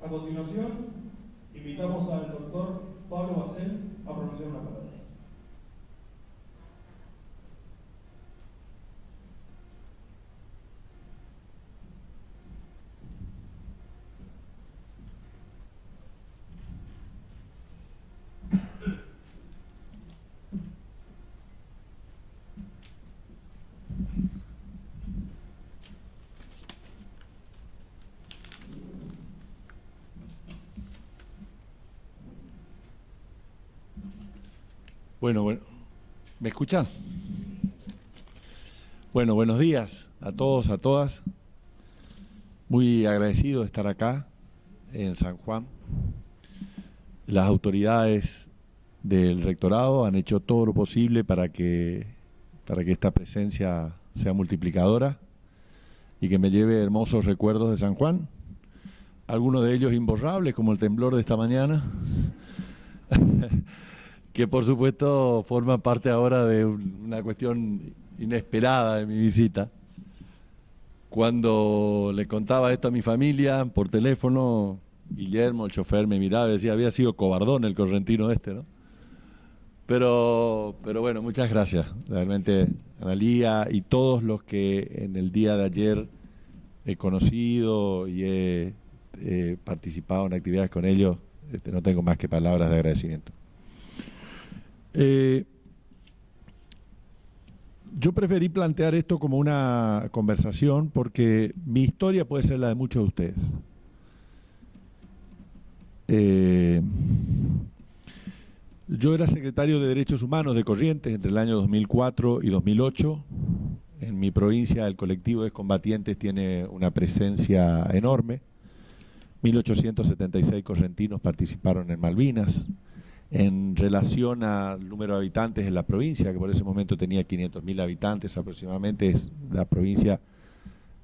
A continuación, invitamos al doctor Pablo Bacel a pronunciar una palabra. Bueno, ¿me escuchan? Bueno, buenos días a todos, a todas. Muy agradecido de estar acá en San Juan. Las autoridades del rectorado han hecho todo lo posible para que esta presencia sea multiplicadora y que me lleve hermosos recuerdos de San Juan. Algunos de ellos imborrables, como el temblor de esta mañana. Que por supuesto forma parte ahora de una cuestión inesperada de mi visita. Cuando le contaba esto a mi familia por teléfono, Guillermo, el chofer, me miraba y decía, había sido cobardón el correntino este, ¿no? Pero bueno, muchas gracias, realmente, Analía y todos los que en el día de ayer he conocido y he participado en actividades con ellos, no tengo más que palabras de agradecimiento. Yo preferí plantear esto como una conversación porque mi historia puede ser la de muchos de ustedes. Yo era secretario de Derechos Humanos de Corrientes entre el año 2004 y 2008. En mi provincia el colectivo de excombatientes tiene una presencia enorme. 1876 correntinos participaron en Malvinas. En relación al número de habitantes en la provincia, que por ese momento tenía 500.000 habitantes aproximadamente, es la provincia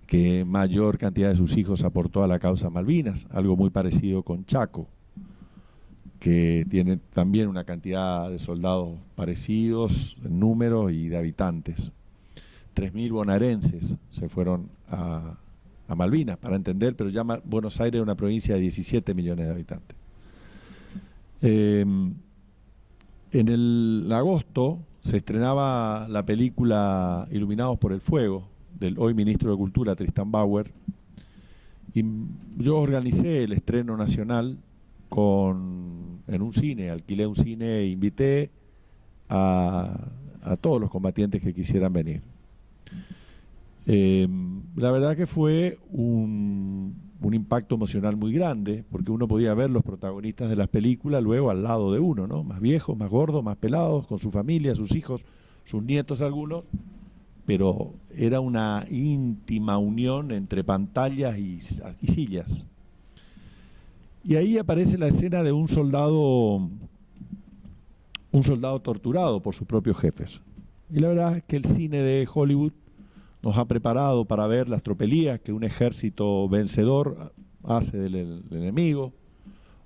que mayor cantidad de sus hijos aportó a la causa Malvinas, algo muy parecido con Chaco, que tiene también una cantidad de soldados parecidos en número y de habitantes. 3.000 bonaerenses se fueron a Malvinas, para entender, pero ya Buenos Aires es una provincia de 17 millones de habitantes. En el agosto se estrenaba la película Iluminados por el Fuego, del hoy ministro de Cultura, Tristan Bauer, y yo organicé el estreno nacional en un cine, alquilé un cine e invité a todos los combatientes que quisieran venir. La verdad que fue un impacto emocional muy grande, porque uno podía ver los protagonistas de las películas luego al lado de uno, ¿no? Más viejos, más gordos, más pelados, con su familia, sus hijos, sus nietos algunos, pero era una íntima unión entre pantallas y sillas. Y ahí aparece la escena de un soldado torturado por sus propios jefes. Y la verdad es que el cine de Hollywood nos ha preparado para ver las tropelías que un ejército vencedor hace del enemigo,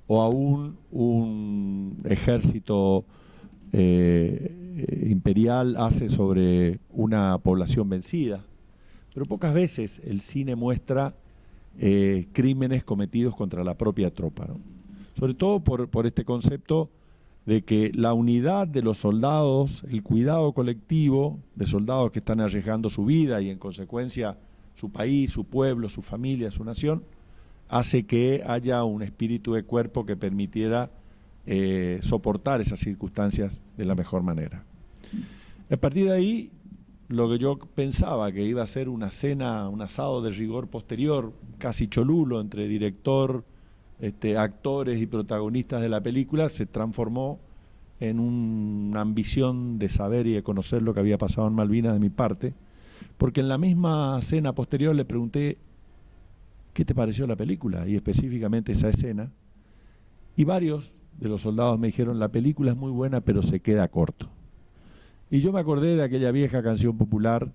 o aún un ejército imperial hace sobre una población vencida. Pero pocas veces el cine muestra crímenes cometidos contra la propia tropa, ¿no? Sobre todo por este concepto de que la unidad de los soldados, el cuidado colectivo de soldados que están arriesgando su vida y en consecuencia su país, su pueblo, su familia, su nación, hace que haya un espíritu de cuerpo que permitiera soportar esas circunstancias de la mejor manera. A partir de ahí, lo que yo pensaba que iba a ser una cena, un asado de rigor posterior, casi cholulo, entre director, actores y protagonistas de la película, se transformó en una ambición de saber y de conocer lo que había pasado en Malvinas de mi parte, porque en la misma cena posterior le pregunté ¿qué te pareció la película? Y específicamente esa escena, y varios de los soldados me dijeron la película es muy buena pero se queda corto. Y yo me acordé de aquella vieja canción popular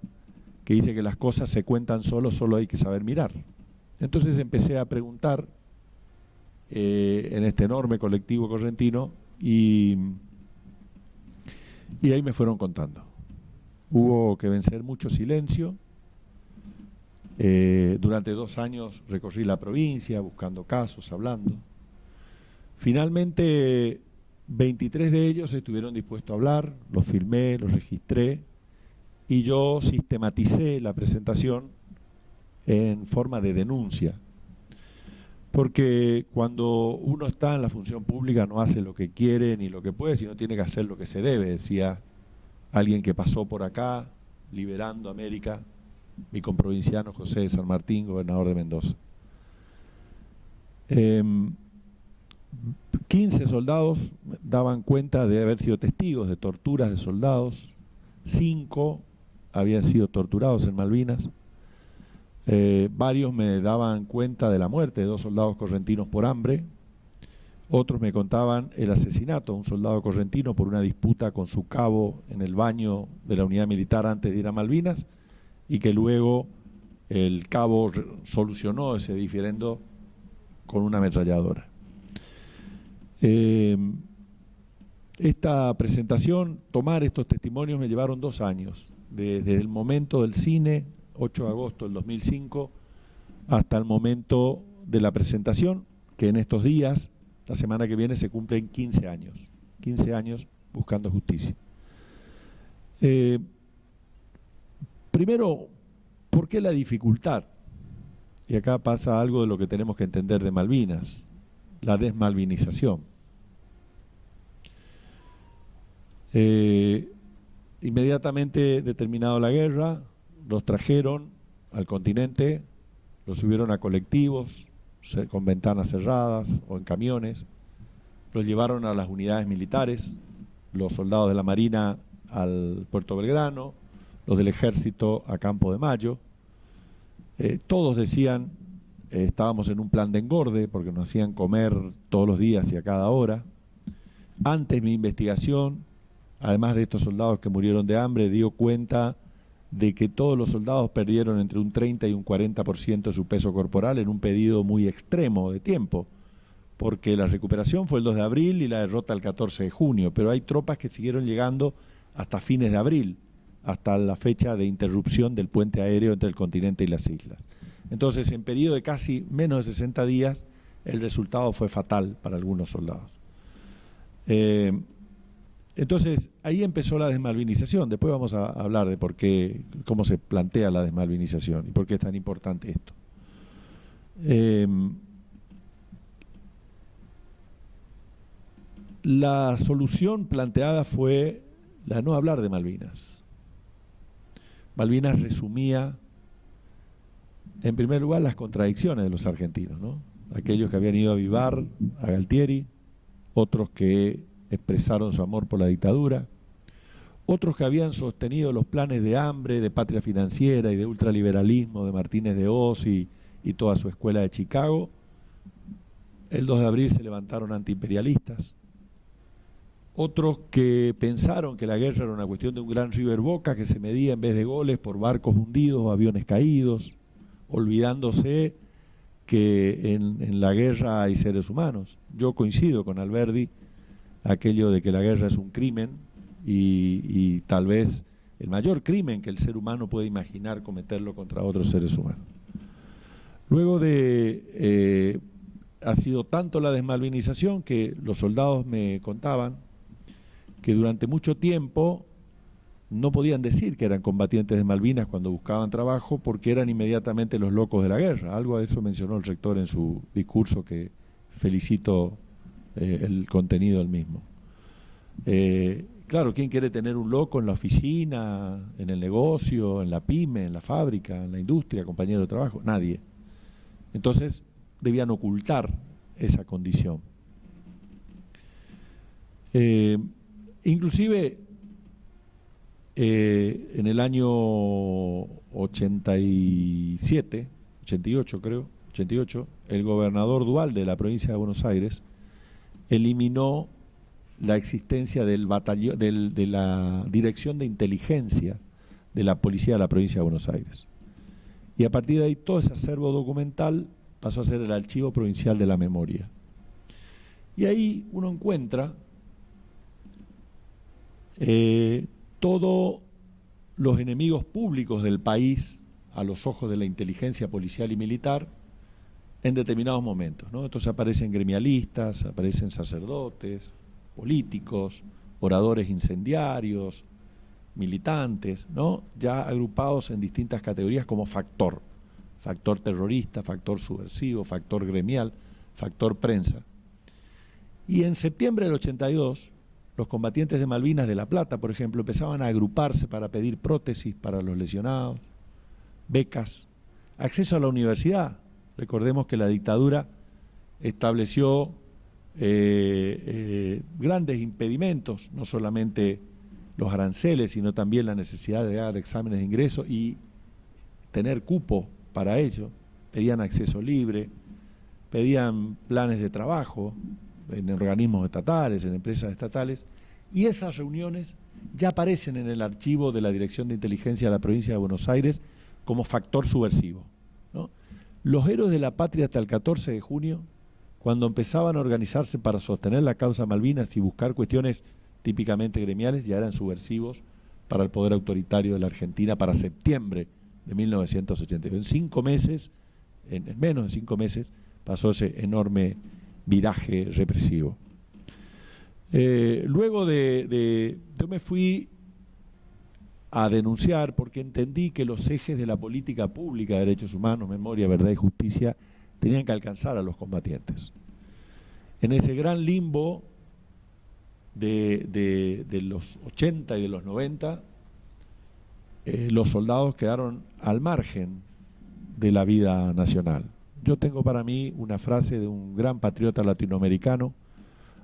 que dice que las cosas se cuentan solo hay que saber mirar. Entonces empecé a preguntar en este enorme colectivo correntino y ahí me fueron contando. Hubo que vencer mucho silencio, Durante 2 años recorrí la provincia buscando casos, hablando. Finalmente, 23 de ellos estuvieron dispuestos a hablar, los filmé, los registré y yo sistematicé la presentación en forma de denuncia. Porque cuando uno está en la función pública no hace lo que quiere ni lo que puede, sino tiene que hacer lo que se debe, decía alguien que pasó por acá, liberando América, mi comprovinciano José de San Martín, gobernador de Mendoza. 15 soldados daban cuenta de haber sido testigos de torturas de soldados, 5 habían sido torturados en Malvinas, varios me daban cuenta de la muerte de 2 soldados correntinos por hambre, otros me contaban el asesinato de un soldado correntino por una disputa con su cabo en el baño de la unidad militar antes de ir a Malvinas, y que luego el cabo solucionó ese diferendo con una ametralladora. Esta presentación, tomar estos testimonios me llevaron 2 años, desde el momento del cine, 8 de agosto del 2005, hasta el momento de la presentación, que en estos días, la semana que viene, se cumplen 15 años. 15 años buscando justicia. Primero, ¿por qué la dificultad? Y acá pasa algo de lo que tenemos que entender de Malvinas, la desmalvinización. Inmediatamente determinado la guerra, los trajeron al continente, los subieron a colectivos con ventanas cerradas o en camiones, los llevaron a las unidades militares, los soldados de la Marina al Puerto Belgrano, los del Ejército a Campo de Mayo. Todos decían, estábamos en un plan de engorde porque nos hacían comer todos los días y a cada hora. Antes mi investigación, además de estos soldados que murieron de hambre, dio cuenta de que todos los soldados perdieron entre un 30 y un 40% de su peso corporal en un periodo muy extremo de tiempo, porque la recuperación fue el 2 de abril y la derrota el 14 de junio, pero hay tropas que siguieron llegando hasta fines de abril, hasta la fecha de interrupción del puente aéreo entre el continente y las islas. Entonces, en periodo de casi menos de 60 días, el resultado fue fatal para algunos soldados. Entonces, ahí empezó la desmalvinización. Después vamos a hablar de por qué, cómo se plantea la desmalvinización y por qué es tan importante esto. La solución planteada fue la de no hablar de Malvinas. Malvinas resumía, en primer lugar, las contradicciones de los argentinos, ¿no? Aquellos que habían ido a avivar a Galtieri, otros que expresaron su amor por la dictadura, otros que habían sostenido los planes de hambre, de patria financiera y de ultraliberalismo de Martínez de Oz y toda su escuela de Chicago. El 2 de abril se levantaron antiimperialistas. Otros que pensaron que la guerra era una cuestión de un gran River Boca que se medía en vez de goles por barcos hundidos o aviones caídos, olvidándose que en la guerra hay seres humanos. Yo coincido con Alberdi, aquello de que la guerra es un crimen y tal vez el mayor crimen que el ser humano puede imaginar cometerlo contra otros seres humanos. Luego ha sido tanto la desmalvinización que los soldados me contaban que durante mucho tiempo no podían decir que eran combatientes de Malvinas cuando buscaban trabajo porque eran inmediatamente los locos de la guerra. Algo de eso mencionó el rector en su discurso, que felicito el contenido del mismo. Claro, ¿quién quiere tener un loco en la oficina, en el negocio, en la pyme, en la fábrica, en la industria, compañero de trabajo? Nadie. Entonces debían ocultar esa condición. Inclusive en el año 88, el gobernador Duhalde de la provincia de Buenos Aires eliminó la existencia del batallón, de la dirección de inteligencia de la policía de la provincia de Buenos Aires. Y a partir de ahí todo ese acervo documental pasó a ser el Archivo Provincial de la Memoria. Y ahí uno encuentra todos los enemigos públicos del país a los ojos de la inteligencia policial y militar en determinados momentos, ¿no? Entonces aparecen gremialistas, aparecen sacerdotes, políticos, oradores incendiarios, militantes, ¿no? Ya agrupados en distintas categorías como factor terrorista, factor subversivo, factor gremial, factor prensa. Y en septiembre del 82, los combatientes de Malvinas de La Plata, por ejemplo, empezaban a agruparse para pedir prótesis para los lesionados, becas, acceso a la universidad. Recordemos que la dictadura estableció grandes impedimentos, no solamente los aranceles, sino también la necesidad de dar exámenes de ingreso y tener cupo para ello. Pedían acceso libre, pedían planes de trabajo en organismos estatales, en empresas estatales, y esas reuniones ya aparecen en el archivo de la Dirección de Inteligencia de la Provincia de Buenos Aires como factor subversivo, ¿no? Los héroes de la patria hasta el 14 de junio, cuando empezaban a organizarse para sostener la causa Malvinas y buscar cuestiones típicamente gremiales, ya eran subversivos para el poder autoritario de la Argentina para septiembre de 1982. En 5 meses, en menos de 5 meses, pasó ese enorme viraje represivo. Luego yo me fui a denunciar porque entendí que los ejes de la política pública de derechos humanos, memoria, verdad y justicia tenían que alcanzar a los combatientes. En ese gran limbo de los 80 y de los 90, los soldados quedaron al margen de la vida nacional. Yo tengo para mí una frase de un gran patriota latinoamericano,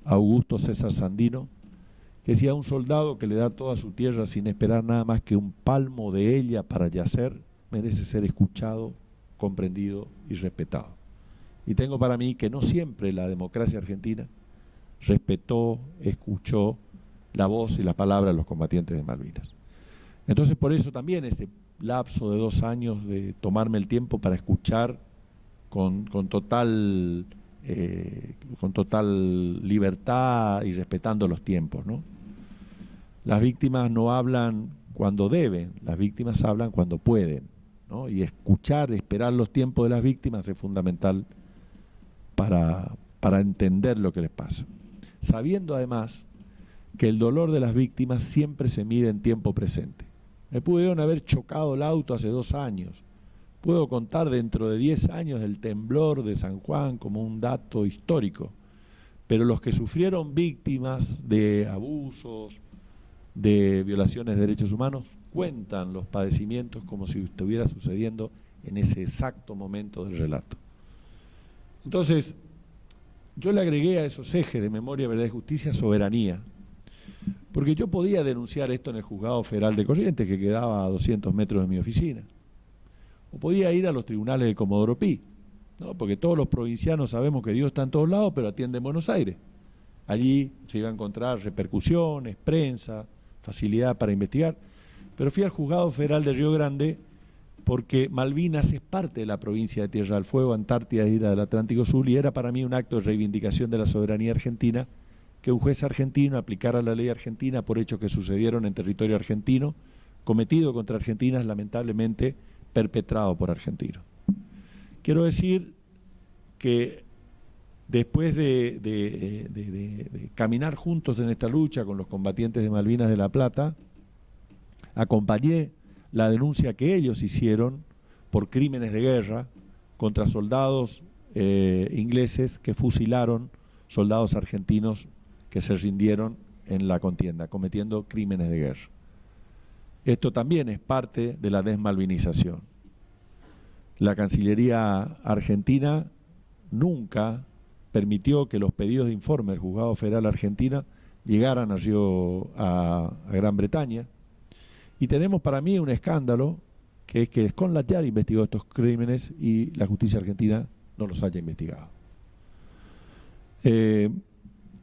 Augusto César Sandino, que decía: un soldado que le da toda su tierra sin esperar nada más que un palmo de ella para yacer, merece ser escuchado, comprendido y respetado. Y tengo para mí que no siempre la democracia argentina respetó, escuchó la voz y la palabra de los combatientes de Malvinas. Entonces, por eso también ese lapso de 2 años de tomarme el tiempo para escuchar con total libertad y respetando los tiempos, ¿no? Las víctimas no hablan cuando deben, las víctimas hablan cuando pueden, ¿no? Y escuchar, esperar los tiempos de las víctimas es fundamental para entender lo que les pasa. Sabiendo además que el dolor de las víctimas siempre se mide en tiempo presente. Me pudieron haber chocado el auto hace 2 años. Puedo contar dentro de 10 años el temblor de San Juan como un dato histórico. Pero los que sufrieron víctimas de abusos, de violaciones de derechos humanos, cuentan los padecimientos como si estuviera sucediendo en ese exacto momento del relato. Entonces, yo le agregué a esos ejes de memoria, verdad y justicia, soberanía. Porque yo podía denunciar esto en el Juzgado Federal de Corrientes, que quedaba a 200 metros de mi oficina. O podía ir a los tribunales de Comodoro Pi, ¿no? Porque todos los provincianos sabemos que Dios está en todos lados, pero atiende en Buenos Aires. Allí se iba a encontrar repercusiones, prensa, facilidad para investigar. Pero fui al Juzgado Federal de Río Grande porque Malvinas es parte de la provincia de Tierra del Fuego, Antártida es isla del Atlántico Sur, y era para mí un acto de reivindicación de la soberanía argentina que un juez argentino aplicara la ley argentina por hechos que sucedieron en territorio argentino, cometido contra argentinas, lamentablemente perpetrado por argentinos. Quiero decir que después de caminar juntos en esta lucha con los combatientes de Malvinas de La Plata, acompañé la denuncia que ellos hicieron por crímenes de guerra contra soldados ingleses que fusilaron soldados argentinos que se rindieron en la contienda, cometiendo crímenes de guerra. Esto también es parte de la desmalvinización. La Cancillería Argentina nunca permitió que los pedidos de informe del Juzgado Federal Argentina llegaran a Gran Bretaña. Y tenemos para mí un escándalo, que es que Scotland Yard investigó estos crímenes y la justicia argentina no los haya investigado.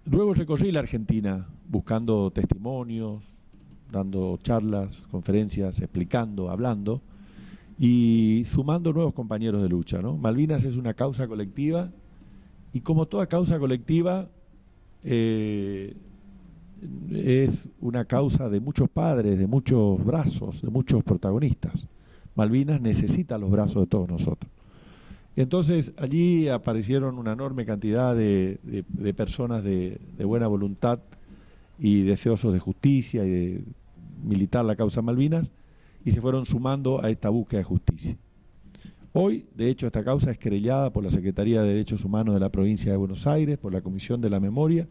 Luego recorrí la Argentina buscando testimonios, dando charlas, conferencias, explicando, hablando y sumando nuevos compañeros de lucha, ¿no? Malvinas es una causa colectiva y como toda causa colectiva es una causa de muchos padres, de muchos brazos, de muchos protagonistas. Malvinas necesita los brazos de todos nosotros. Entonces allí aparecieron una enorme cantidad de personas de buena voluntad y deseosos de justicia y de militar la causa Malvinas, y se fueron sumando a esta búsqueda de justicia. Hoy, de hecho, esta causa es querellada por la Secretaría de Derechos Humanos de la Provincia de Buenos Aires, por la Comisión de la Memoria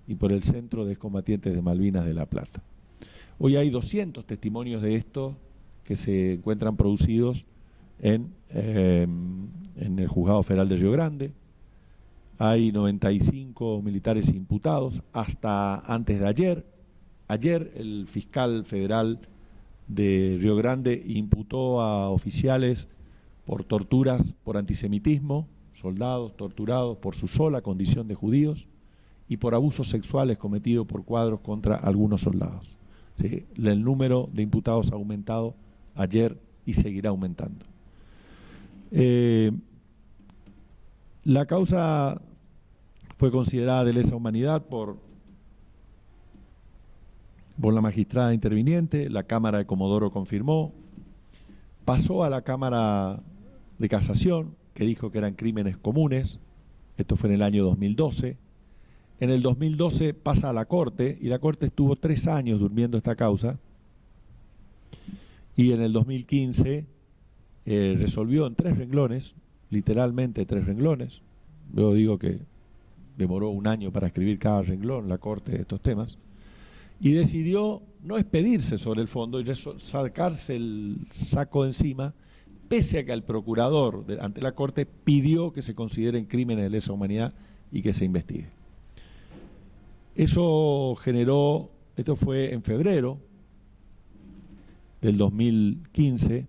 y por el Centro de Excombatientes de Malvinas de La Plata. Hoy hay 200 testimonios de esto que se encuentran producidos en el Juzgado Federal de Río Grande. Hay 95 militares imputados hasta antes de ayer. Ayer el fiscal federal de Río Grande imputó a oficiales por torturas por antisemitismo, soldados torturados por su sola condición de judíos, y por abusos sexuales cometidos por cuadros contra algunos soldados. ¿Sí? El número de imputados ha aumentado ayer y seguirá aumentando. La causa fue considerada de lesa humanidad por la magistrada interviniente, la Cámara de Comodoro confirmó, pasó a la Cámara de Casación, que dijo que eran crímenes comunes, esto fue en el año 2012, en el 2012 pasa a la Corte, y la Corte estuvo 3 años durmiendo esta causa, y en el 2015 resolvió en 3 renglones, literalmente 3 renglones. Yo digo que demoró 1 año para escribir cada renglón la Corte de estos temas, y decidió no expedirse sobre el fondo y sacarse el saco de encima, pese a que el procurador ante la Corte pidió que se consideren crímenes de lesa humanidad y que se investigue. Eso generó, esto fue en febrero del 2015,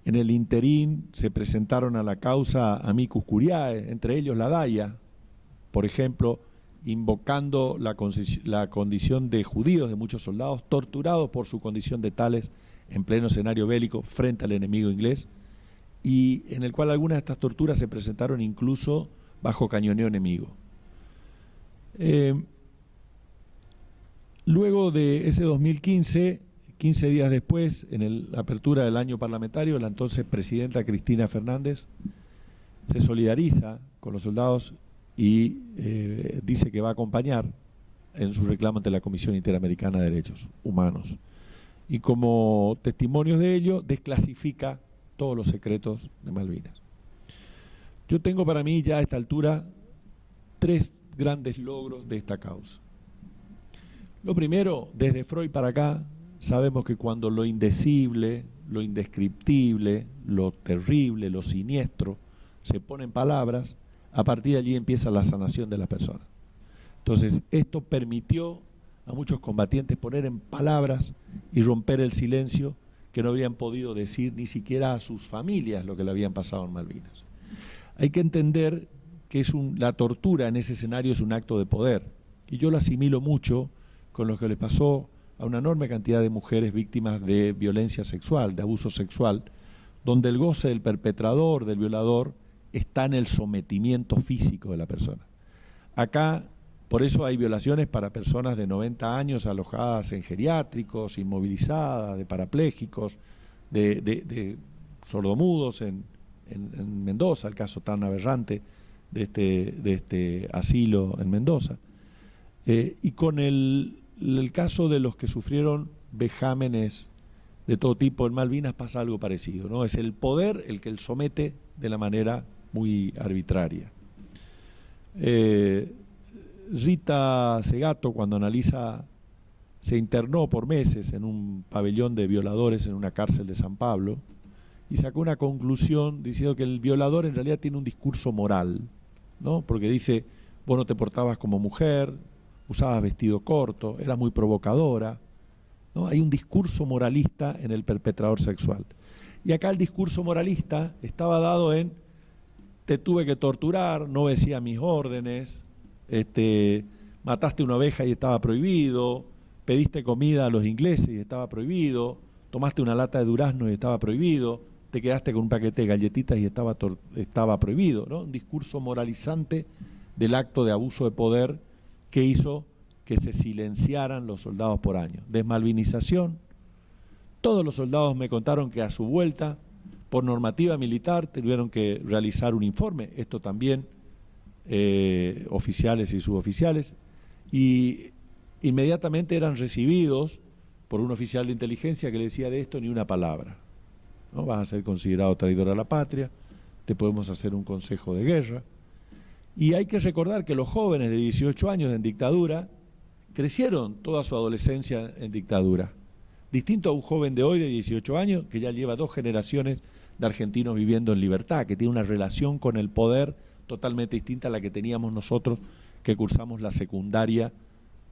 en el interín se presentaron a la causa amicus curiae, entre ellos la DAIA, por ejemplo, invocando la condición de judíos de muchos soldados, torturados por su condición de tales en pleno escenario bélico frente al enemigo inglés, y en el cual algunas de estas torturas se presentaron incluso bajo cañoneo enemigo. Luego de ese 2015, 15 días después, en la apertura del año parlamentario, la entonces presidenta Cristina Fernández se solidariza con los soldados y dice que va a acompañar en su reclamo ante la Comisión Interamericana de Derechos Humanos. Y como testimonios de ello, desclasifica todos los secretos de Malvinas. Yo tengo para mí ya a esta altura 3 grandes logros de esta causa. Lo primero, desde Freud para acá, sabemos que cuando lo indecible, lo indescriptible, lo terrible, lo siniestro, se pone en palabras, a partir de allí empieza la sanación de las personas. Entonces, esto permitió a muchos combatientes poner en palabras y romper el silencio que no habrían podido decir ni siquiera a sus familias lo que le habían pasado en Malvinas. Hay que entender que la tortura en ese escenario es un acto de poder, y yo lo asimilo mucho con lo que le pasó a una enorme cantidad de mujeres víctimas de violencia sexual, de abuso sexual, donde el goce del perpetrador, del violador, está en el sometimiento físico de la persona. Acá, por eso hay violaciones para personas de 90 años alojadas en geriátricos, inmovilizadas, de parapléjicos, de sordomudos en Mendoza, el caso tan aberrante de este asilo en Mendoza. Y con el caso de los que sufrieron vejámenes de todo tipo en Malvinas pasa algo parecido, ¿no? Es el poder el que somete de la manera muy arbitraria. Rita Segato, cuando analiza, se internó por meses en un pabellón de violadores en una cárcel de San Pablo y sacó una conclusión diciendo que el violador en realidad tiene un discurso moral, ¿no? Porque dice, vos no te portabas como mujer, usabas vestido corto, eras muy provocadora, ¿no? Hay un discurso moralista en el perpetrador sexual. Y acá el discurso moralista estaba dado en: te tuve que torturar, no obedecía mis órdenes, mataste una oveja y estaba prohibido, pediste comida a los ingleses y estaba prohibido, tomaste una lata de durazno y estaba prohibido, te quedaste con un paquete de galletitas y estaba prohibido, ¿no? Un discurso moralizante del acto de abuso de poder que hizo que se silenciaran los soldados por años. Desmalvinización, Todos los soldados me contaron que a su vuelta, por normativa militar, tuvieron que realizar un informe, esto también, oficiales y suboficiales, y inmediatamente eran recibidos por un oficial de inteligencia que le decía: de esto ni una palabra, ¿no? Vas a ser considerado traidor a la patria, te podemos hacer un consejo de guerra. Y hay que recordar que los jóvenes de 18 años en dictadura crecieron toda su adolescencia en dictadura. Distinto a un joven de hoy de 18 años que ya lleva 2 generaciones de argentinos viviendo en libertad, que tiene una relación con el poder totalmente distinta a la que teníamos nosotros que cursamos la secundaria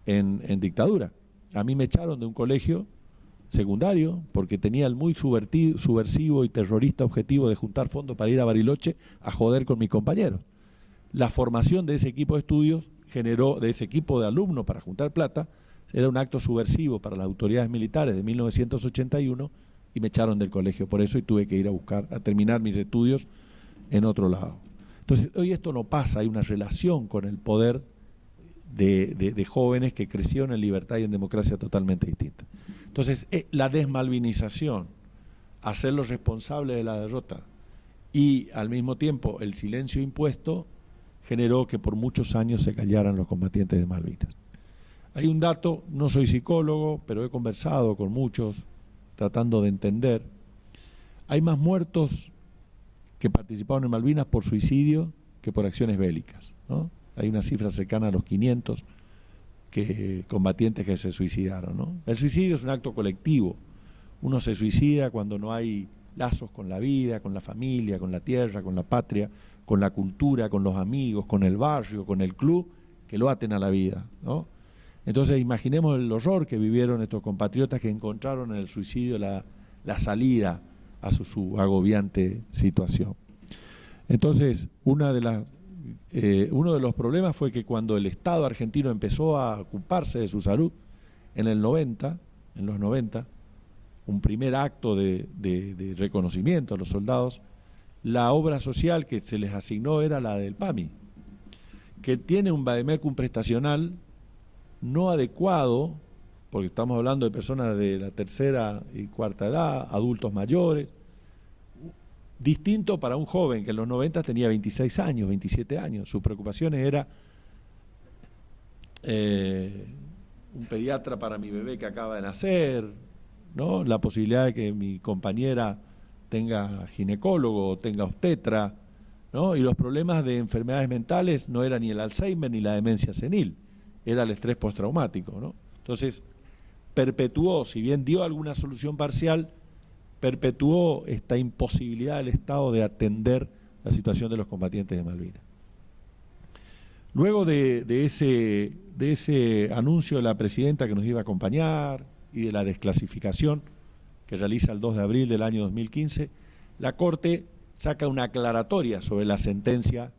en dictadura. A mí me echaron de un colegio secundario porque tenía el muy subversivo y terrorista objetivo de juntar fondos para ir a Bariloche a joder con mis compañeros. La formación de ese equipo de estudios generó, de ese equipo de alumnos para juntar plata, era un acto subversivo para las autoridades militares de 1981 y me echaron del colegio por eso y tuve que ir a terminar mis estudios en otro lado. Entonces, hoy esto no pasa, hay una relación con el poder de jóvenes que crecieron en libertad y en democracia totalmente distinta. Entonces, la desmalvinización, hacerlos responsables de la derrota y al mismo tiempo el silencio impuesto generó que por muchos años se callaran los combatientes de Malvinas. Hay un dato, no soy psicólogo, pero he conversado con muchos tratando de entender. Hay más muertos que participaron en Malvinas por suicidio que por acciones bélicas, ¿no? Hay una cifra cercana a los 500 combatientes que se suicidaron, ¿no? El suicidio es un acto colectivo. Uno se suicida cuando no hay lazos con la vida, con la familia, con la tierra, con la patria, con la cultura, con los amigos, con el barrio, con el club, que lo aten a la vida, ¿no? Entonces imaginemos el horror que vivieron estos compatriotas que encontraron en el suicidio la salida a su agobiante situación. Entonces, uno de los problemas fue que cuando el Estado argentino empezó a ocuparse de su salud, en los 90, un primer acto de reconocimiento a los soldados, la obra social que se les asignó era la del PAMI, que tiene un vademecum prestacional no adecuado, porque estamos hablando de personas de la tercera y cuarta edad, adultos mayores, distinto para un joven que en los 90 tenía 26 años, 27 años. Sus preocupaciones era un pediatra para mi bebé que acaba de nacer, ¿no? La posibilidad de que mi compañera tenga ginecólogo o tenga obstetra, ¿no? Y los problemas de enfermedades mentales no era ni el Alzheimer ni la demencia senil, era el estrés postraumático, ¿no? Entonces, perpetuó, si bien dio alguna solución parcial, perpetuó esta imposibilidad del Estado de atender la situación de los combatientes de Malvinas. Luego de ese anuncio de la presidenta que nos iba a acompañar y de la desclasificación que realiza el 2 de abril del año 2015, la Corte saca una aclaratoria sobre la sentencia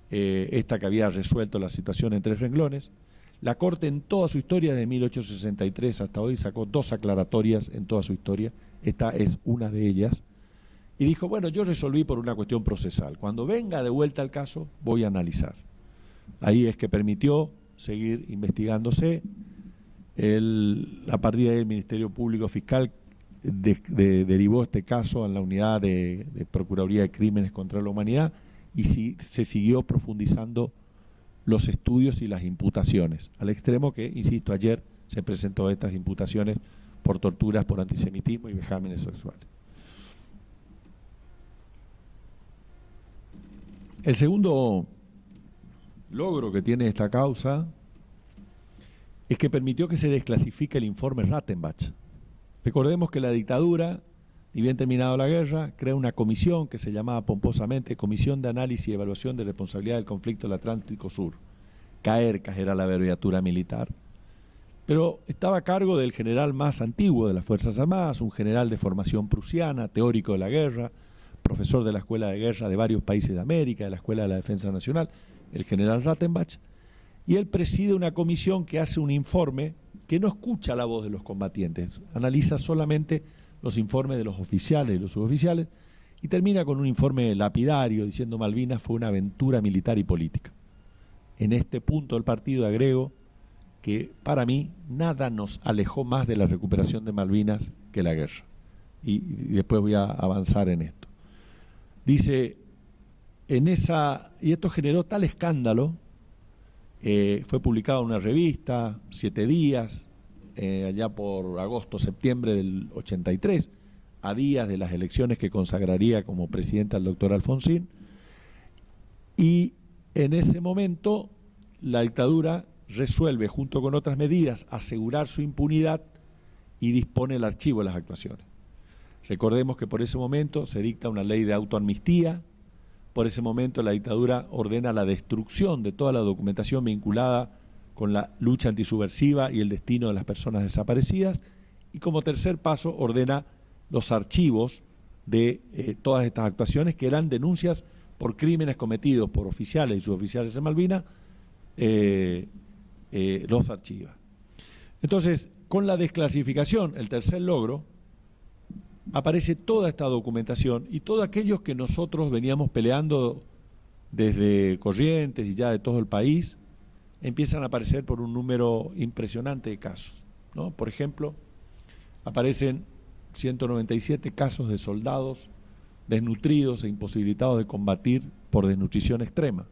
esta que había resuelto la situación en 3 renglones. La Corte en toda su historia, de 1863 hasta hoy, sacó 2 aclaratorias en toda su historia. Esta es una de ellas. Y dijo, bueno, yo resolví por una cuestión procesal. Cuando venga de vuelta el caso, voy a analizar. Ahí es que permitió seguir investigándose. A partir de ahí el Ministerio Público Fiscal derivó este caso en la unidad de Procuraduría de Crímenes contra la Humanidad y se siguió profundizando los estudios y las imputaciones, al extremo que, insisto, ayer se presentó estas imputaciones por torturas por antisemitismo y vejámenes sexuales. El segundo logro que tiene esta causa es que permitió que se desclasifique el informe Rattenbach. Recordemos que la dictadura, y bien terminado la guerra, crea una comisión que se llamaba pomposamente Comisión de Análisis y Evaluación de Responsabilidad del Conflicto del Atlántico Sur. CAERCAS era la abreviatura militar. Pero estaba a cargo del general más antiguo de las Fuerzas Armadas, un general de formación prusiana, teórico de la guerra, profesor de la Escuela de Guerra de varios países de América, de la Escuela de la Defensa Nacional, el general Rattenbach, y él preside una comisión que hace un informe que no escucha la voz de los combatientes, analiza solamente los informes de los oficiales y los suboficiales y termina con un informe lapidario diciendo Malvinas fue una aventura militar y política. En este punto del partido agrego que para mí nada nos alejó más de la recuperación de Malvinas que la guerra. Y después voy a avanzar en esto. Dice, y esto generó tal escándalo, fue publicado en una revista, 7 días, allá por agosto, septiembre del 83, a días de las elecciones que consagraría como presidente al doctor Alfonsín, y en ese momento la dictadura resuelve, junto con otras medidas, asegurar su impunidad y dispone el archivo de las actuaciones. Recordemos que por ese momento se dicta una ley de autoamnistía, por ese momento la dictadura ordena la destrucción de toda la documentación vinculada con la lucha antisubversiva y el destino de las personas desaparecidas, y como tercer paso ordena los archivos de todas estas actuaciones, que eran denuncias por crímenes cometidos por oficiales y suboficiales en Malvinas, los archiva. Entonces, con la desclasificación, el tercer logro, aparece toda esta documentación y todos aquellos que nosotros veníamos peleando desde Corrientes y ya de todo el país, empiezan a aparecer por un número impresionante de casos, ¿no? Por ejemplo, aparecen 197 casos de soldados desnutridos e imposibilitados de combatir por desnutrición extrema.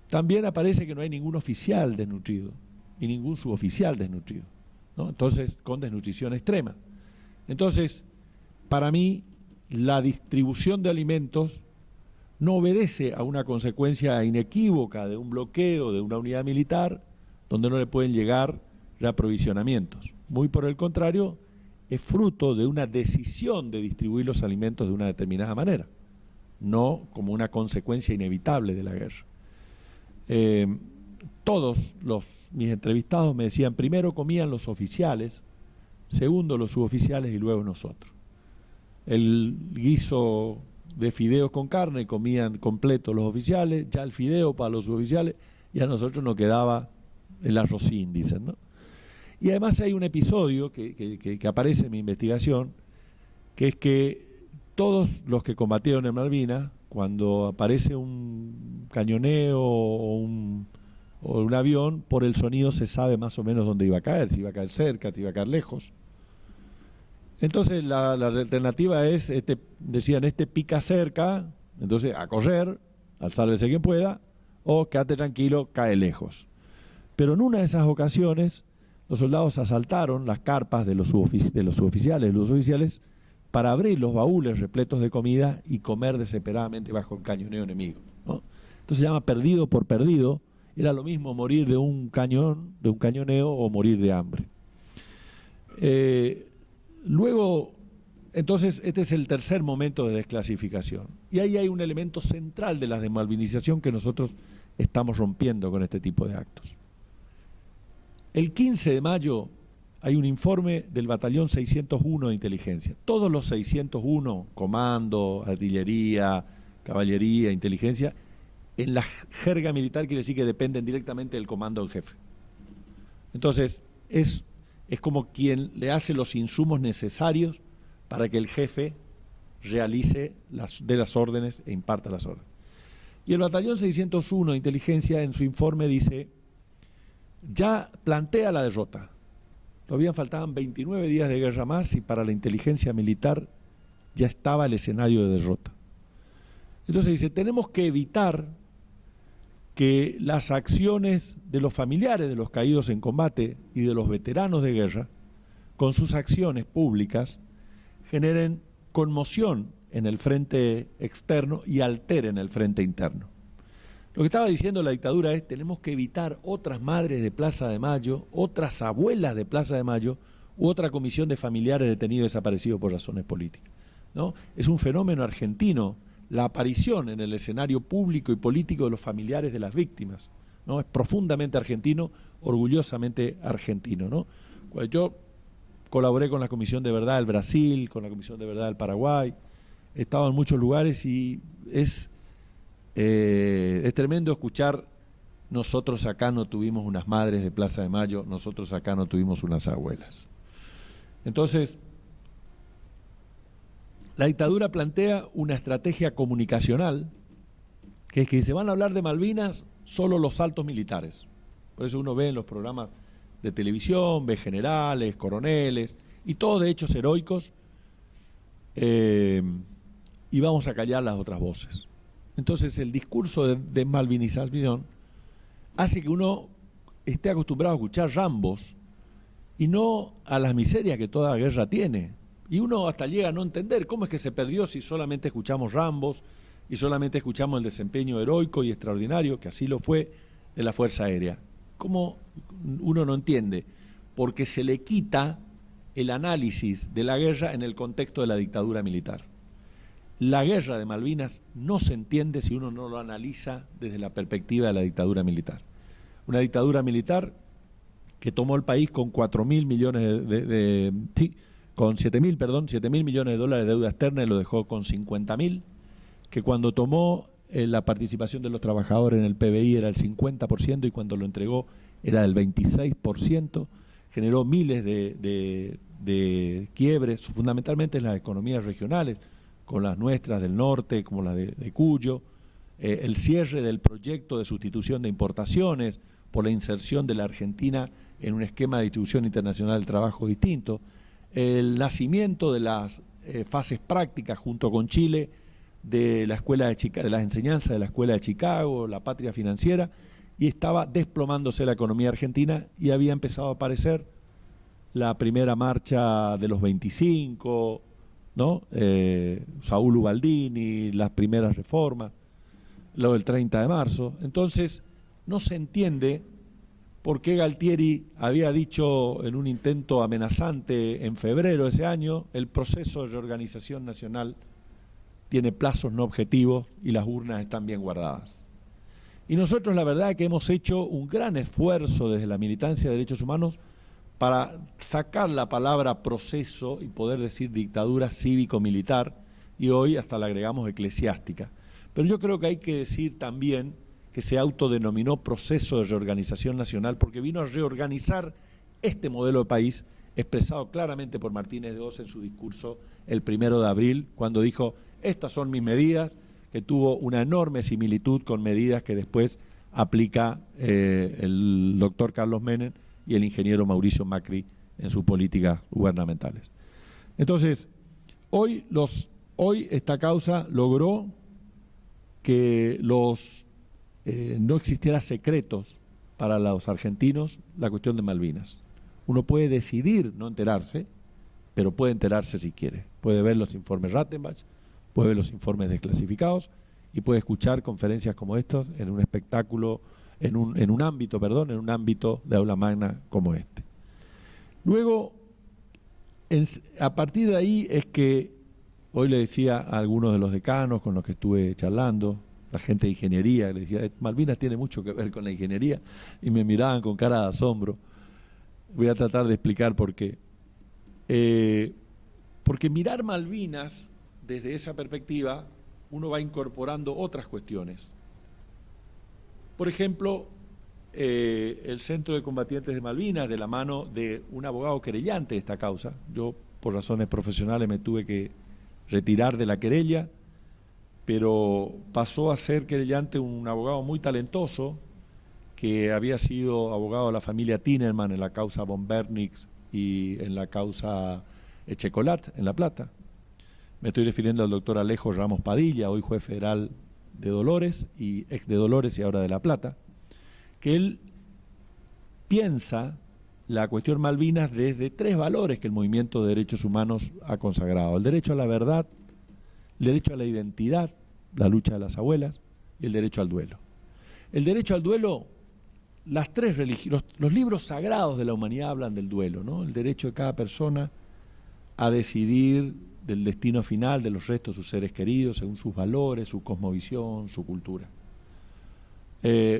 También aparece que no hay ningún oficial desnutrido y ningún suboficial desnutrido, ¿no? Entonces, con desnutrición extrema. Entonces, para mí, la distribución de alimentos no obedece a una consecuencia inequívoca de un bloqueo de una unidad militar donde no le pueden llegar reaprovisionamientos. Muy por el contrario, es fruto de una decisión de distribuir los alimentos de una determinada manera, no como una consecuencia inevitable de la guerra. Todos mis entrevistados me decían, primero comían los oficiales, segundo los suboficiales y luego nosotros. El guiso de fideos con carne comían completo los oficiales, ya el fideo para los suboficiales, y a nosotros nos quedaba el arrocín, dicen, ¿no? Y además hay un episodio que aparece en mi investigación, que es que todos los que combatieron en Malvinas, cuando aparece un cañoneo o un avión, por el sonido se sabe más o menos dónde iba a caer, si iba a caer cerca, si iba a caer lejos. Entonces la alternativa es, decían, pica cerca, entonces a correr, al sálvese quien pueda, o quédate tranquilo, cae lejos. Pero en una de esas ocasiones, los soldados asaltaron las carpas de los suboficiales, los oficiales, para abrir los baúles repletos de comida y comer desesperadamente bajo el cañoneo enemigo, ¿no? Entonces se llama perdido por perdido. Era lo mismo morir de un cañoneo o morir de hambre. Luego, entonces, este es el tercer momento de desclasificación. Y ahí hay un elemento central de la desmalvinización que nosotros estamos rompiendo con este tipo de actos. El 15 de mayo hay un informe del batallón 601 de inteligencia. Todos los 601, comando, artillería, caballería, inteligencia, en la jerga militar quiere decir que dependen directamente del comando en jefe. Entonces, es como quien le hace los insumos necesarios para que el jefe realice dé las órdenes e imparta las órdenes. Y el batallón 601 de inteligencia en su informe dice, ya plantea la derrota. Todavía faltaban 29 días de guerra más y para la inteligencia militar ya estaba el escenario de derrota. Entonces dice, tenemos que evitar que las acciones de los familiares de los caídos en combate y de los veteranos de guerra, con sus acciones públicas, generen conmoción en el frente externo y alteren el frente interno. Lo que estaba diciendo la dictadura es, tenemos que evitar otras madres de Plaza de Mayo, otras abuelas de Plaza de Mayo, u otra comisión de familiares detenidos y desaparecidos por razones políticas, ¿no? Es un fenómeno argentino la aparición en el escenario público y político de los familiares de las víctimas, ¿no? Es profundamente argentino, orgullosamente argentino, ¿no? Cuando yo colaboré con la Comisión de Verdad del Brasil, con la Comisión de Verdad del Paraguay, he estado en muchos lugares y es tremendo escuchar, nosotros acá no tuvimos unas madres de Plaza de Mayo, nosotros acá no tuvimos unas abuelas. Entonces, la dictadura plantea una estrategia comunicacional, que es que se van a hablar de Malvinas solo los altos militares, Por eso uno ve en los programas de televisión, ve generales, coroneles, y todos de hechos heroicos, y vamos a callar las otras voces. Entonces el discurso de desmalvinización hace que uno esté acostumbrado a escuchar Rambos y no a las miserias que toda guerra tiene. Y uno hasta llega a no entender cómo es que se perdió si solamente escuchamos Rambos y solamente escuchamos el desempeño heroico y extraordinario, que así lo fue, de la Fuerza Aérea. ¿Cómo uno no entiende? Porque se le quita el análisis de la guerra en el contexto de la dictadura militar. La guerra de Malvinas no se entiende si uno no lo analiza desde la perspectiva de la dictadura militar. Una dictadura militar que tomó el país con 4.000 millones con 7.000 millones de dólares de deuda externa y lo dejó con 50.000, que cuando tomó la participación de los trabajadores en el PBI era el 50% y cuando lo entregó era del 26%, generó miles de quiebres, fundamentalmente en las economías regionales, con las nuestras del norte, como la de Cuyo, el cierre del proyecto de sustitución de importaciones por la inserción de la Argentina en un esquema de distribución internacional del trabajo distinto, el nacimiento de las fases prácticas junto con Chile de la escuela de Chicago, de las enseñanzas de la Escuela de Chicago, la patria financiera, y estaba desplomándose la economía argentina y había empezado a aparecer la primera marcha de los 25, ¿no? Saúl Ubaldini, las primeras reformas, lo del 30 de marzo. Entonces, no se entiende por qué Galtieri había dicho en un intento amenazante en febrero de ese año: el proceso de reorganización nacional tiene plazos no objetivos y las urnas están bien guardadas. Y nosotros la verdad es que hemos hecho un gran esfuerzo desde la militancia de derechos humanos para sacar la palabra proceso y poder decir dictadura cívico-militar, y hoy hasta le agregamos eclesiástica. Pero yo creo que hay que decir también que se autodenominó proceso de reorganización nacional porque vino a reorganizar este modelo de país expresado claramente por Martínez de Oz en su discurso el 1 de abril, cuando dijo: estas son mis medidas, que tuvo una enorme similitud con medidas que después aplica el doctor Carlos Menem y el ingeniero Mauricio Macri en sus políticas gubernamentales. Entonces, hoy esta causa logró que no existiera secretos para los argentinos la cuestión de Malvinas. Uno puede decidir no enterarse, pero puede enterarse si quiere. Puede ver los informes Rattenbach, puede ver los informes desclasificados y puede escuchar conferencias como estas en un espectáculo, en un ámbito de aula magna como este. Luego, a partir de ahí es que hoy le decía a algunos de los decanos con los que estuve charlando, la gente de ingeniería, le decía: Malvinas tiene mucho que ver con la ingeniería, y me miraban con cara de asombro. Voy a tratar de explicar por qué. Porque mirar Malvinas desde esa perspectiva, uno va incorporando otras cuestiones. Por ejemplo, el Centro de Combatientes de Malvinas, de la mano de un abogado querellante de esta causa. Yo, por razones profesionales, me tuve que retirar de la querella, pero pasó a ser querellante un abogado muy talentoso, que había sido abogado de la familia Tinerman en la causa von Bernix y en la causa Echecolat, en La Plata. Me estoy refiriendo al doctor Alejo Ramos Padilla, hoy juez federal de Dolores, y ex de Dolores y ahora de La Plata, que él piensa la cuestión Malvinas desde 3 valores que el movimiento de derechos humanos ha consagrado: el derecho a la verdad, el derecho a la identidad, la lucha de las abuelas, y el derecho al duelo. El derecho al duelo, las 3 religiones, los libros sagrados de la humanidad hablan del duelo, ¿no? El derecho de cada persona a decidir del destino final de los restos de sus seres queridos según sus valores, su cosmovisión, su cultura.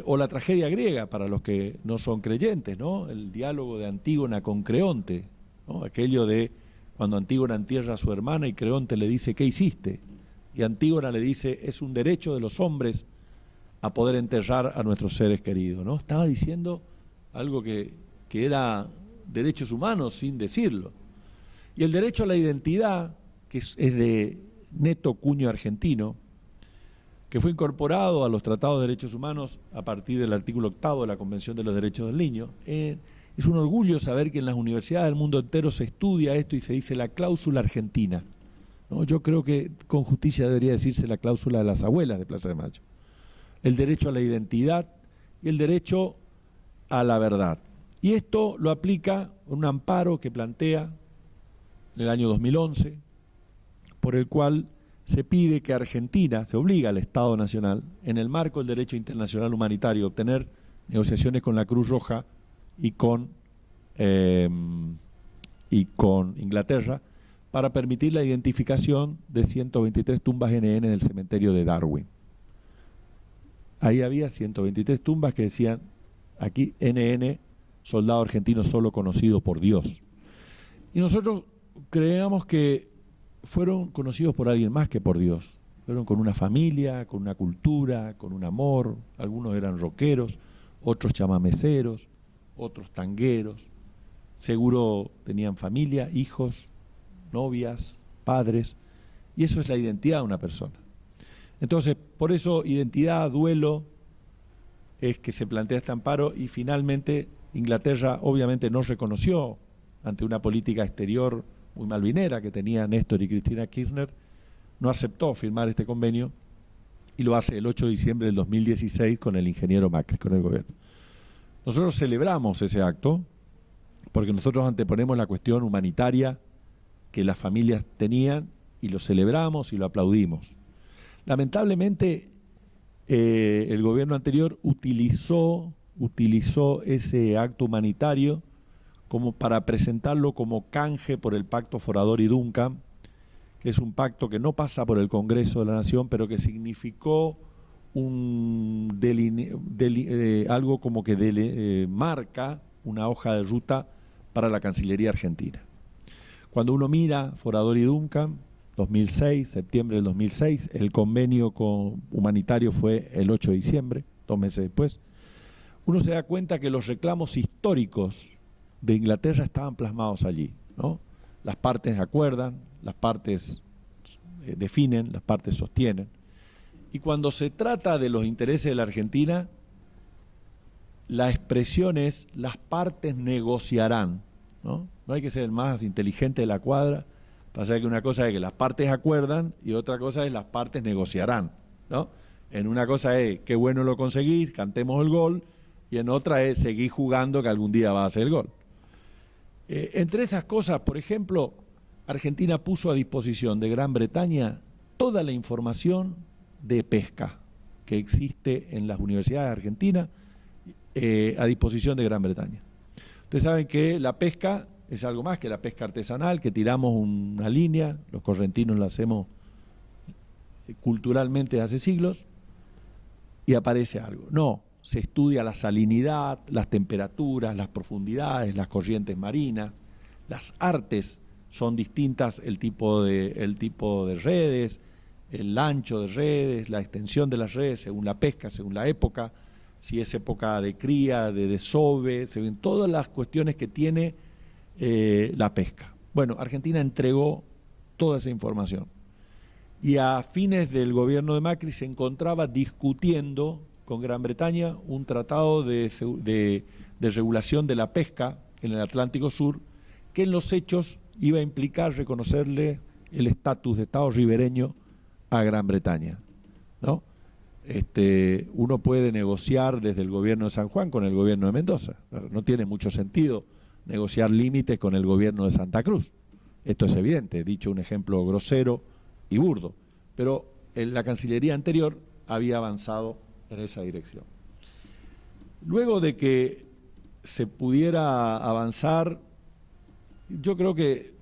O la tragedia griega, para los que no son creyentes, ¿no? El diálogo de Antígona con Creonte, ¿no? Aquello de cuando Antígona entierra a su hermana y Creonte le dice: ¿qué hiciste? Y Antígona le dice: es un derecho de los hombres a poder enterrar a nuestros seres queridos, ¿no? Estaba diciendo algo que era derechos humanos sin decirlo. Y el derecho a la identidad, que es de neto cuño argentino, que fue incorporado a los tratados de derechos humanos a partir del artículo 8 de la Convención de los Derechos del Niño. Es un orgullo saber que en las universidades del mundo entero se estudia esto y se dice la cláusula argentina, ¿no? Yo creo que con justicia debería decirse la cláusula de las abuelas de Plaza de Mayo. El derecho a la identidad y el derecho a la verdad. Y esto lo aplica un amparo que plantea en el año 2011, por el cual se pide que Argentina, se obliga al Estado Nacional, en el marco del derecho internacional humanitario, a obtener negociaciones con la Cruz Roja y con Inglaterra, para permitir la identificación de 123 tumbas NN del cementerio de Darwin. Ahí había 123 tumbas que decían, aquí NN, soldado argentino solo conocido por Dios. Y nosotros creíamos que fueron conocidos por alguien más que por Dios. Fueron con una familia, con una cultura, con un amor. Algunos eran rockeros, otros chamameceros, otros tangueros. Seguro tenían familia, hijos, novias, padres. Y eso es la identidad de una persona. Entonces, por eso identidad, duelo, es que se plantea este amparo, y finalmente Inglaterra obviamente no reconoció, ante una política exterior muy malvinera que tenía Néstor y Cristina Kirchner, no aceptó firmar este convenio, y lo hace el 8 de diciembre del 2016 con el ingeniero Macri, con el gobierno. Nosotros celebramos ese acto porque nosotros anteponemos la cuestión humanitaria que las familias tenían, y lo celebramos y lo aplaudimos. Lamentablemente, el gobierno anterior utilizó ese acto humanitario como para presentarlo como canje por el pacto Forador y Duncan, que es un pacto que no pasa por el Congreso de la Nación, pero que significó algo como que marca una hoja de ruta para la Cancillería Argentina. Cuando uno mira Forador y Duncan, 2006, septiembre del 2006, el convenio humanitario fue el 8 de diciembre, 2 meses después, uno se da cuenta que los reclamos históricos de Inglaterra estaban plasmados allí, ¿no? Las partes acuerdan, las partes definen, las partes sostienen. Y cuando se trata de los intereses de la Argentina, la expresión es las partes negociarán, ¿no? No hay que ser el más inteligente de la cuadra. Pasa que una cosa es que las partes acuerdan y otra cosa es las partes negociarán, ¿no? En una cosa es, qué bueno lo conseguís, cantemos el gol, y en otra es, seguir jugando que algún día va a hacer el gol. Entre esas cosas, por ejemplo, Argentina puso a disposición de Gran Bretaña toda la información de pesca que existe en las universidades argentinas a disposición de Gran Bretaña. Ustedes saben que la pesca es algo más que la pesca artesanal, que tiramos una línea, los correntinos la hacemos culturalmente hace siglos, y aparece algo. No, se estudia la salinidad, las temperaturas, las profundidades, las corrientes marinas, las artes son distintas, el tipo de redes, el ancho de redes, la extensión de las redes según la pesca, según la época, si es época de cría, de desove, según todas las cuestiones que tiene la pesca. Bueno, Argentina entregó toda esa información, y a fines del gobierno de Macri se encontraba discutiendo con Gran Bretaña un tratado de regulación de la pesca en el Atlántico Sur, que en los hechos iba a implicar reconocerle el estatus de Estado ribereño a Gran Bretaña, ¿no? Uno puede negociar desde el gobierno de San Juan con el gobierno de Mendoza. No tiene mucho sentido negociar límites con el gobierno de Santa Cruz. Esto es evidente, dicho un ejemplo grosero y burdo. Pero la Cancillería anterior había avanzado en esa dirección. Luego de que se pudiera avanzar, yo creo que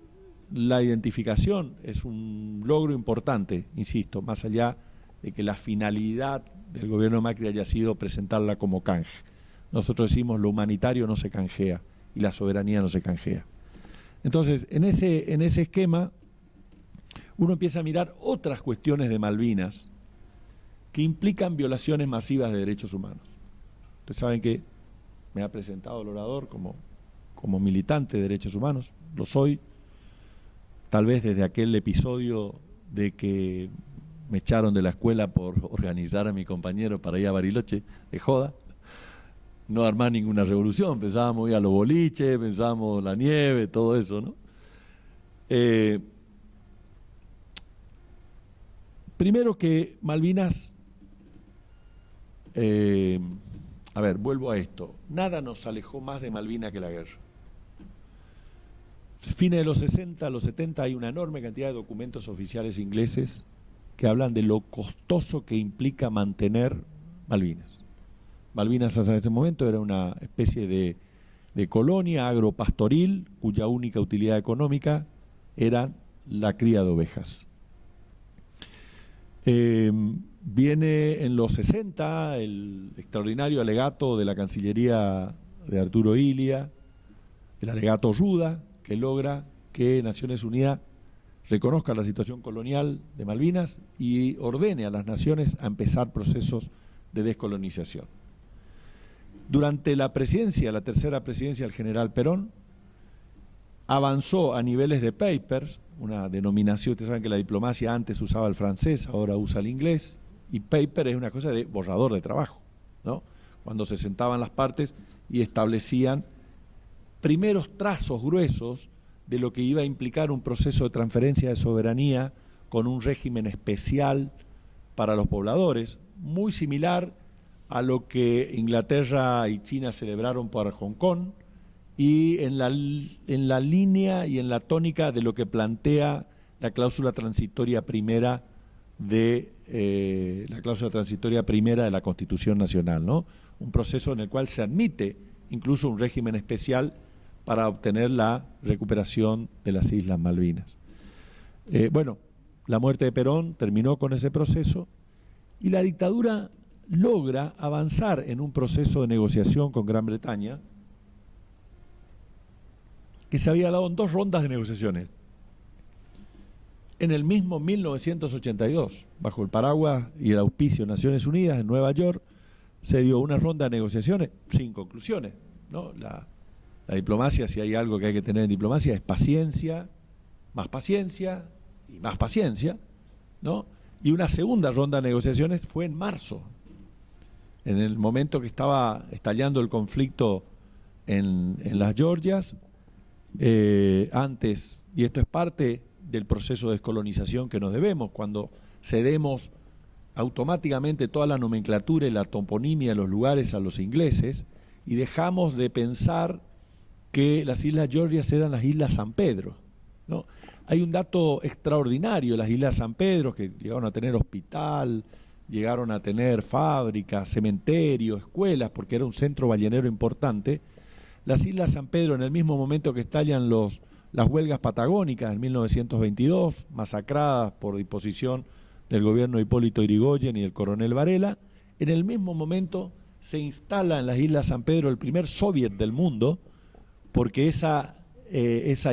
la identificación es un logro importante, insisto, más allá de que la finalidad del gobierno de Macri haya sido presentarla como canje. Nosotros decimos lo humanitario no se canjea y la soberanía no se canjea. Entonces, en ese esquema, uno empieza a mirar otras cuestiones de Malvinas que implican violaciones masivas de derechos humanos. Ustedes saben que me ha presentado el orador como militante de derechos humanos, lo soy, tal vez desde aquel episodio de que me echaron de la escuela por organizar a mi compañero para ir a Bariloche de joda. No armar ninguna revolución, pensábamos ir a los boliches, pensábamos la nieve, todo eso, ¿no? Primero que Malvinas, a ver, vuelvo a esto, nada nos alejó más de Malvinas que la guerra. Fines de los 60, los 70 hay una enorme cantidad de documentos oficiales ingleses que hablan de lo costoso que implica mantener Malvinas. Malvinas hasta ese momento era una especie de colonia agropastoril cuya única utilidad económica era la cría de ovejas. Viene en los 60 el extraordinario alegato de la Cancillería de Arturo Illia, el alegato Ruda, que logra que Naciones Unidas reconozca la situación colonial de Malvinas y ordene a las naciones a empezar procesos de descolonización. Durante la presidencia, la tercera presidencia del general Perón, avanzó a niveles de papers, una denominación, ustedes saben que la diplomacia antes usaba el francés, ahora usa el inglés, y paper es una cosa de borrador de trabajo, ¿no? Cuando se sentaban las partes y establecían primeros trazos gruesos de lo que iba a implicar un proceso de transferencia de soberanía con un régimen especial para los pobladores, muy similar a lo que Inglaterra y China celebraron para Hong Kong, y en la línea y en la tónica de lo que plantea la cláusula transitoria primera de la Constitución Nacional, ¿no? Un proceso en el cual se admite incluso un régimen especial para obtener la recuperación de las Islas Malvinas. Bueno, la muerte de Perón terminó con ese proceso y la dictadura logra avanzar en un proceso de negociación con Gran Bretaña que se había dado en 2 rondas de negociaciones. En el mismo 1982, bajo el paraguas y el auspicio de Naciones Unidas en Nueva York, se dio una ronda de negociaciones sin conclusiones, ¿no? La diplomacia, si hay algo que hay que tener en diplomacia, es paciencia y más paciencia, ¿no? Y una segunda ronda de negociaciones fue en marzo, en el momento que estaba estallando el conflicto en las Georgias, antes, y esto es parte del proceso de descolonización que nos debemos, cuando cedemos automáticamente toda la nomenclatura y la toponimia de los lugares a los ingleses y dejamos de pensar que las Islas Georgias eran las Islas San Pedro, ¿no? Hay un dato extraordinario, las Islas San Pedro, que llegaron a tener hospital, llegaron a tener fábricas, cementerios, escuelas, porque era un centro ballenero importante. Las Islas San Pedro, en el mismo momento que estallan las huelgas patagónicas en 1922, masacradas por disposición del gobierno de Hipólito Yrigoyen y el coronel Varela, en el mismo momento se instala en las Islas San Pedro el primer soviet del mundo, porque esa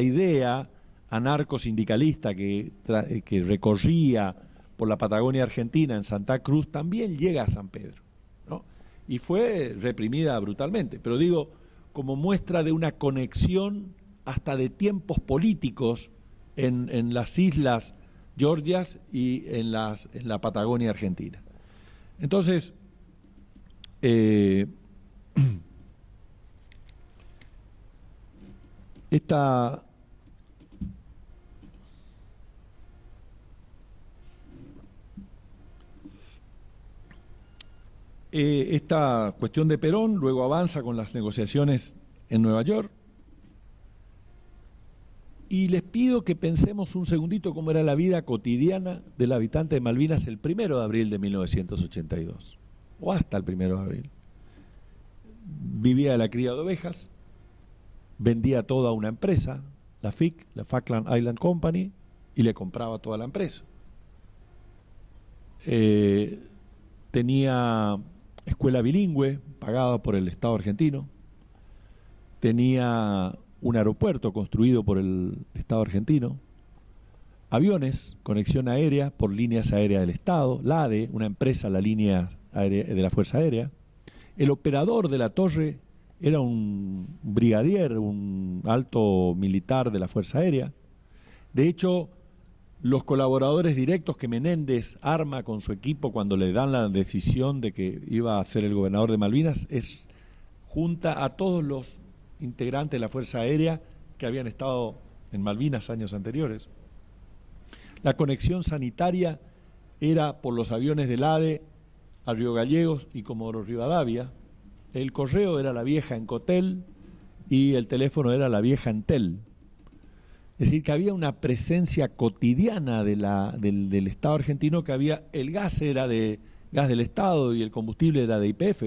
idea anarcosindicalista que recorría por la Patagonia Argentina en Santa Cruz también llega a San Pedro, ¿no? Y fue reprimida brutalmente, pero digo, como muestra de una conexión hasta de tiempos políticos en las Islas Georgias y en la Patagonia Argentina. Entonces, esta cuestión de Perón luego avanza con las negociaciones en Nueva York. Y les pido que pensemos un segundito cómo era la vida cotidiana del habitante de Malvinas el 1 de abril de 1982, o hasta el 1 de abril. Vivía de la cría de ovejas, vendía toda una empresa, la FIC, la Falkland Island Company, y le compraba toda la empresa. Tenía escuela bilingüe pagada por el Estado argentino, tenía un aeropuerto construido por el Estado argentino, aviones, conexión aérea por líneas aéreas del Estado, la ADE, una empresa, la línea aérea de la Fuerza Aérea. El operador de la torre era un brigadier, un alto militar de la Fuerza Aérea. De hecho, los colaboradores directos que Menéndez arma con su equipo cuando le dan la decisión de que iba a ser el gobernador de Malvinas, junta a todos los integrantes de la Fuerza Aérea que habían estado en Malvinas años anteriores. La conexión sanitaria era por los aviones del ADE a Río Gallegos y Comodoro Rivadavia. El correo era la vieja Encotel y el teléfono era la vieja Entel. Es decir, que había una presencia cotidiana del Estado argentino, que había, el gas era de gas del Estado y el combustible era de YPF.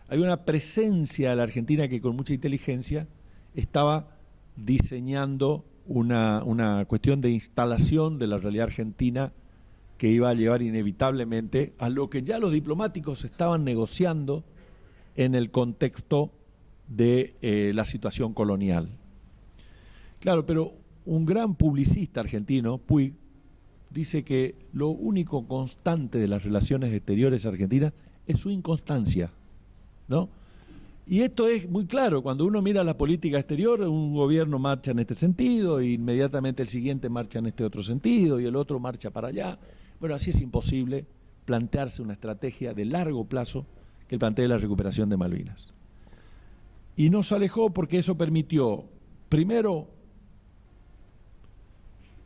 Había una presencia de la Argentina que con mucha inteligencia estaba diseñando una cuestión de instalación de la realidad argentina que iba a llevar inevitablemente a lo que ya los diplomáticos estaban negociando en el contexto de la situación colonial. Claro, pero un gran publicista argentino, Puig, dice que lo único constante de las relaciones exteriores argentinas es su inconstancia, ¿no? Y esto es muy claro, cuando uno mira la política exterior, un gobierno marcha en este sentido, e inmediatamente el siguiente marcha en este otro sentido, y el otro marcha para allá. Bueno, así es imposible plantearse una estrategia de largo plazo que plantee la recuperación de Malvinas. Y no se alejó porque eso permitió, primero,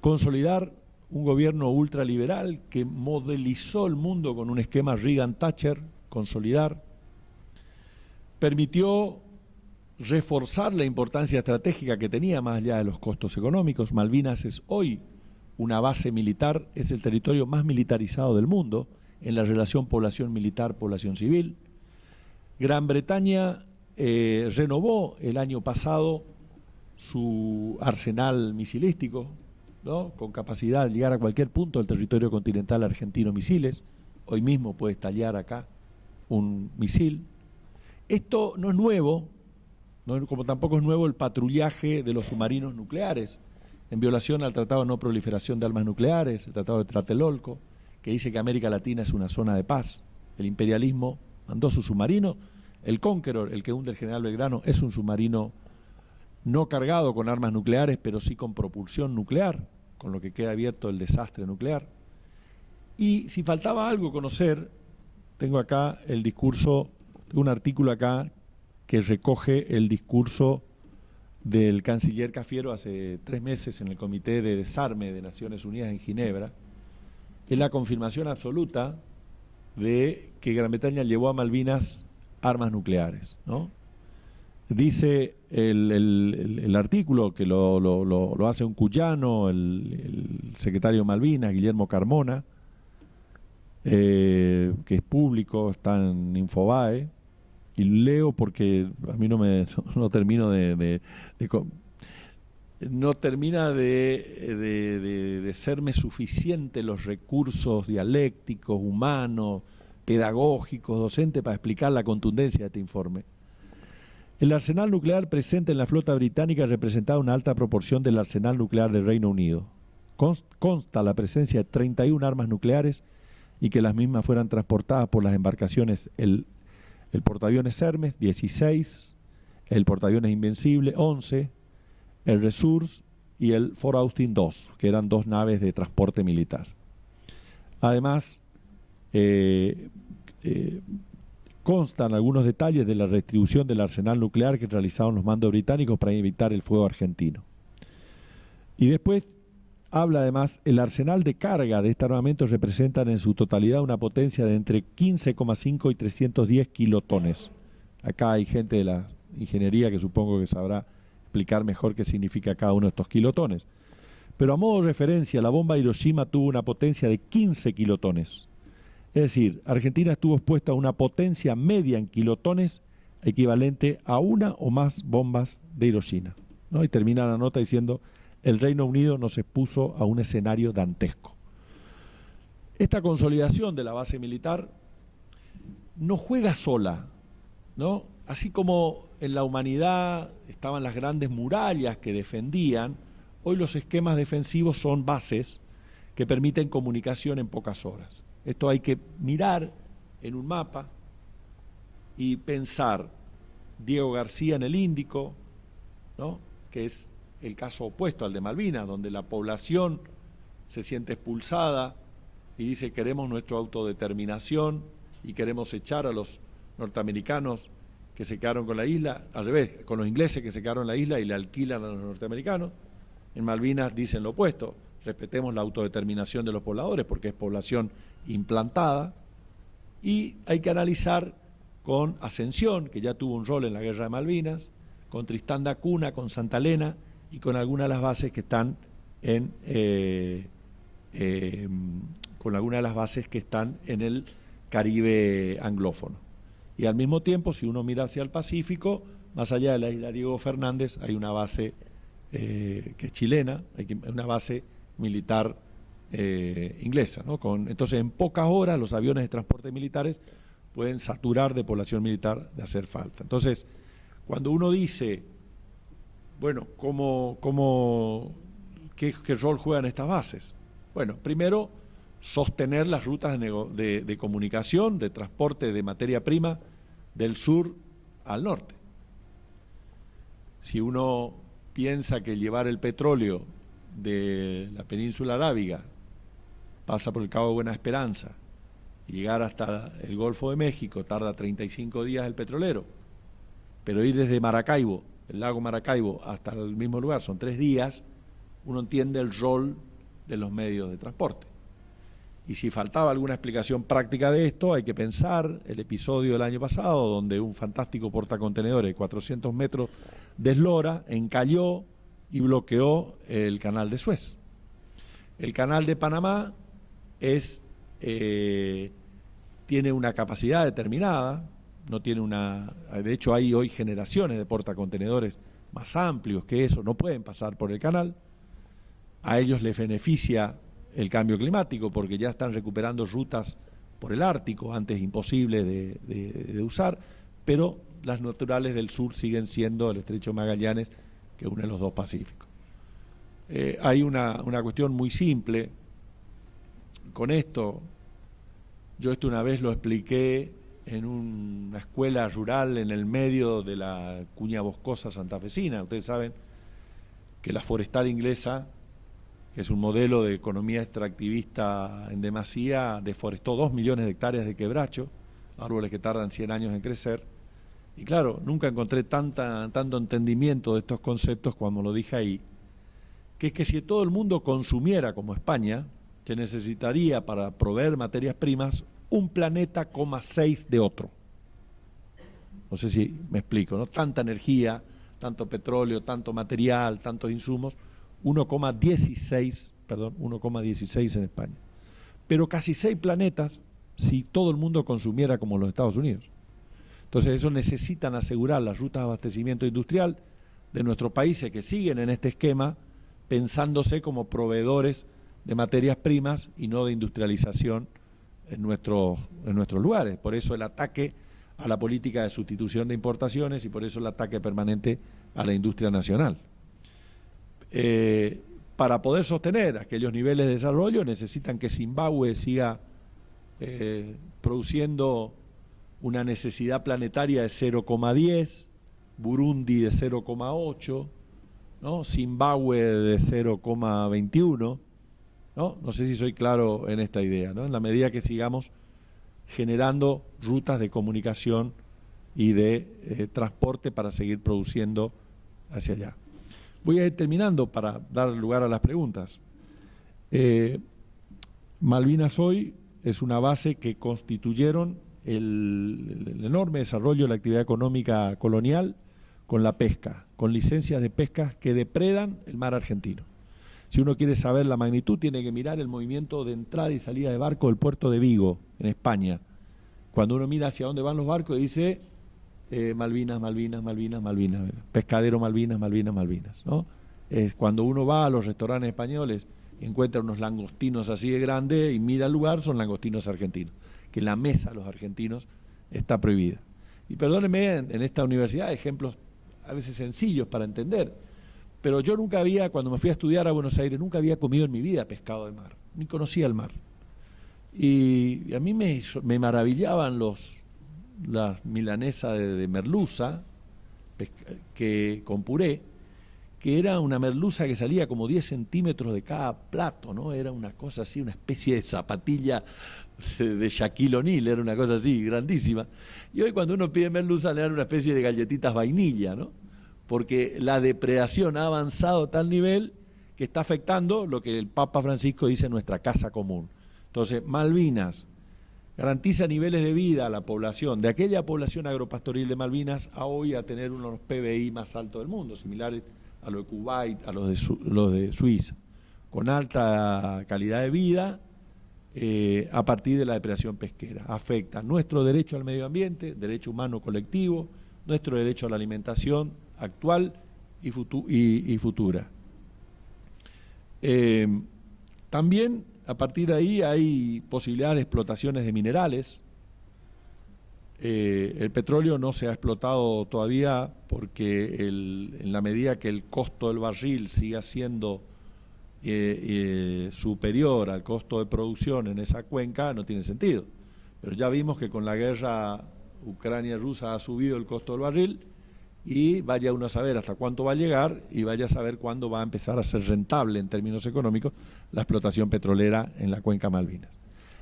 consolidar un gobierno ultraliberal que modelizó el mundo con un esquema Reagan-Thatcher, consolidar, permitió reforzar la importancia estratégica que tenía más allá de los costos económicos. Malvinas es hoy una base militar, es el territorio más militarizado del mundo en la relación población militar-población civil. Gran Bretaña renovó el año pasado su arsenal misilístico, ¿no?, con capacidad de llegar a cualquier punto del territorio continental argentino misiles. Hoy mismo puede estallar acá un misil. Esto no es nuevo, como tampoco es nuevo el patrullaje de los submarinos nucleares, en violación al Tratado de No Proliferación de Armas Nucleares, el Tratado de Tlatelolco, que dice que América Latina es una zona de paz. El imperialismo mandó su submarino. El Conqueror, el que hunde el general Belgrano, es un submarino no cargado con armas nucleares, pero sí con propulsión nuclear, con lo que queda abierto el desastre nuclear. Y si faltaba algo conocer, tengo acá el discurso, tengo un artículo acá que recoge el discurso del canciller Cafiero hace 3 meses en el Comité de Desarme de Naciones Unidas en Ginebra. Es la confirmación absoluta de que Gran Bretaña llevó a Malvinas armas nucleares, ¿no? Dice el artículo, que lo hace un cuyano, el secretario de Malvinas, Guillermo Carmona, que es público, está en Infobae, y leo porque a mí no termina de serme suficiente los recursos dialécticos, humanos, pedagógicos, docentes para explicar la contundencia de este informe. El arsenal nuclear presente en la flota británica representaba una alta proporción del arsenal nuclear del Reino Unido. Consta la presencia de 31 armas nucleares y que las mismas fueran transportadas por las embarcaciones el portaaviones Hermes, 16, el portaaviones Invencible, 11, el Resource y el Fort Austin 2, que eran 2 naves de transporte militar. Además, constan algunos detalles de la redistribución del arsenal nuclear que realizaron los mandos británicos para evitar el fuego argentino. Y después habla además, el arsenal de carga de este armamento representan en su totalidad una potencia de entre 15,5 y 310 kilotones. Acá hay gente de la ingeniería que supongo que sabrá explicar mejor qué significa cada uno de estos kilotones. Pero a modo de referencia, la bomba de Hiroshima tuvo una potencia de 15 kilotones. Es decir, Argentina estuvo expuesta a una potencia media en kilotones equivalente a una o más bombas de Hiroshima, ¿no? Y termina la nota diciendo: el Reino Unido nos expuso a un escenario dantesco. Esta consolidación de la base militar no juega sola, ¿no? Así como en la humanidad estaban las grandes murallas que defendían, hoy los esquemas defensivos son bases que permiten comunicación en pocas horas. Esto hay que mirar en un mapa y pensar Diego García en el Índico, ¿no?, que es el caso opuesto al de Malvinas, donde la población se siente expulsada y dice queremos nuestra autodeterminación y queremos echar a los norteamericanos que se quedaron con la isla, al revés, con los ingleses que se quedaron en la isla y le alquilan a los norteamericanos. En Malvinas dicen lo opuesto, respetemos la autodeterminación de los pobladores porque es población implantada, y hay que analizar con Ascensión, que ya tuvo un rol en la guerra de Malvinas, con Tristán da Cunha, con Santa Elena y con algunas de las bases que están en el Caribe anglófono. Y al mismo tiempo, si uno mira hacia el Pacífico, más allá de la isla Diego Fernández, hay una base que es chilena, hay una base militar inglesa, ¿no? Entonces, en pocas horas los aviones de transporte militares pueden saturar de población militar de hacer falta. Entonces, cuando uno dice, bueno, ¿qué rol juegan estas bases? Bueno, primero, sostener las rutas de comunicación, de transporte de materia prima del sur al norte. Si uno piensa que llevar el petróleo de la península arábiga pasa por el Cabo de Buena Esperanza y llegar hasta el Golfo de México tarda 35 días el petrolero, pero ir desde Maracaibo, el lago Maracaibo, hasta el mismo lugar son 3 días, uno entiende el rol de los medios de transporte. Y si faltaba alguna explicación práctica de esto, hay que pensar el episodio del año pasado, donde un fantástico portacontenedores de 400 metros de eslora encalló y bloqueó el canal de Suez. El canal de Panamá tiene una capacidad determinada, no tiene de hecho hay hoy generaciones de portacontenedores más amplios que eso, no pueden pasar por el canal. A ellos les beneficia el cambio climático porque ya están recuperando rutas por el Ártico, antes imposible de usar, pero las naturales del sur siguen siendo el Estrecho de Magallanes, que une los dos Pacíficos. Hay una cuestión muy simple con esto. Yo esto una vez lo expliqué en una escuela rural en el medio de la cuña boscosa santafesina. Ustedes saben que la forestal inglesa, que es un modelo de economía extractivista en demasía, deforestó 2 millones de hectáreas de quebracho, árboles que tardan 100 años en crecer. Y claro, nunca encontré tanto entendimiento de estos conceptos como lo dije ahí, que es que si todo el mundo consumiera como España, que necesitaría para proveer materias primas 1,6 planeta de otro. No sé si me explico, ¿no? Tanta energía, tanto petróleo, tanto material, tantos insumos, 1,16 en España. Pero casi 6 planetas si todo el mundo consumiera como los Estados Unidos. Entonces eso necesitan asegurar las rutas de abastecimiento industrial de nuestros países que siguen en este esquema, pensándose como proveedores de materias primas y no de industrialización en nuestros lugares. Por eso el ataque a la política de sustitución de importaciones y por eso el ataque permanente a la industria nacional. Para poder sostener aquellos niveles de desarrollo necesitan que Zimbabue siga produciendo una necesidad planetaria de 0,10, Burundi de 0,8, ¿no? Zimbabue de 0,21, ¿no? No sé si soy claro en esta idea, ¿no? En la medida que sigamos generando rutas de comunicación y de transporte para seguir produciendo hacia allá. Voy a ir terminando para dar lugar a las preguntas. Malvinas hoy es una base que constituyeron el enorme desarrollo de la actividad económica colonial con la pesca, con licencias de pesca que depredan el mar argentino. Si uno quiere saber la magnitud, tiene que mirar el movimiento de entrada y salida de barco del puerto de Vigo, en España. Cuando uno mira hacia dónde van los barcos, dice Malvinas, Malvinas, Malvinas, Malvinas, pescadero Malvinas, Malvinas, Malvinas, ¿no? Cuando uno va a los restaurantes españoles y encuentra unos langostinos así de grandes y mira el lugar, son langostinos argentinos, que en la mesa los argentinos está prohibida. Y perdónenme, en esta universidad, ejemplos a veces sencillos para entender, pero yo nunca había, cuando me fui a estudiar a Buenos Aires, nunca había comido en mi vida pescado de mar, ni conocía el mar. Y a mí me maravillaban las milanesas de merluza con puré, que era una merluza que salía como 10 centímetros de cada plato, ¿no? Era una cosa así, una especie de zapatilla de Shaquille O'Neal, era una cosa así, grandísima. Y hoy cuando uno pide merluza le dan una especie de galletitas vainilla, ¿no? Porque la depredación ha avanzado a tal nivel que está afectando lo que el Papa Francisco dice nuestra casa común. Entonces, Malvinas garantiza niveles de vida a la población, de aquella población agropastoril de Malvinas a hoy a tener uno de los PBI más altos del mundo, similares a los de Kuwait, a los de Suiza, con alta calidad de vida a partir de la depredación pesquera. Afecta nuestro derecho al medio ambiente, derecho humano colectivo, nuestro derecho a la alimentación actual y futura. También a partir de ahí hay posibilidades de explotaciones de minerales. El petróleo no se ha explotado todavía porque en la medida que el costo del barril siga siendo superior al costo de producción en esa cuenca, no tiene sentido. Pero ya vimos que con la guerra Ucrania-Rusa ha subido el costo del barril y vaya uno a saber hasta cuánto va a llegar y vaya a saber cuándo va a empezar a ser rentable en términos económicos la explotación petrolera en la cuenca Malvinas.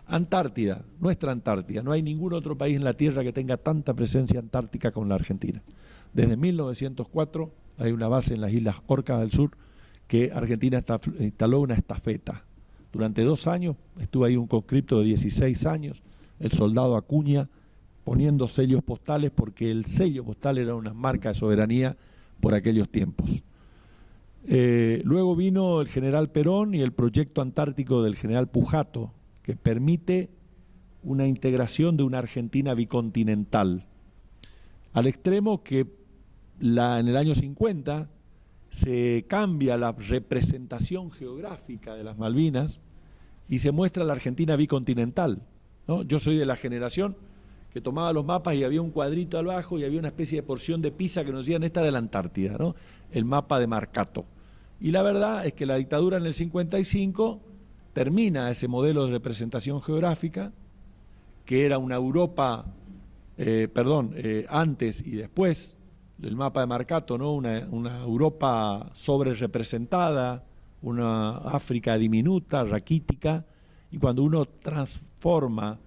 Antártida, nuestra Antártida, no hay ningún otro país en la Tierra que tenga tanta presencia antártica como la Argentina. Desde 1904 hay una base en las Islas Orcas del Sur que Argentina instaló una estafeta. Durante 2 años estuvo ahí un conscripto de 16 años, el soldado Acuña, poniendo sellos postales porque el sello postal era una marca de soberanía por aquellos tiempos. Luego vino el general Perón y el proyecto antártico del general Pujato, que permite una integración de una Argentina bicontinental, al extremo que en el año 50 se cambia la representación geográfica de las Malvinas y se muestra la Argentina bicontinental, ¿no? Yo soy de la generación que tomaba los mapas y había un cuadrito abajo y había una especie de porción de pizza que nos decían esta de la Antártida, ¿no? El mapa de Marcato. Y la verdad es que la dictadura en el 55 termina ese modelo de representación geográfica, que era una Europa, antes y después del mapa de Marcato, ¿no? Una Europa sobre representada, una África diminuta, raquítica, y cuando uno transforma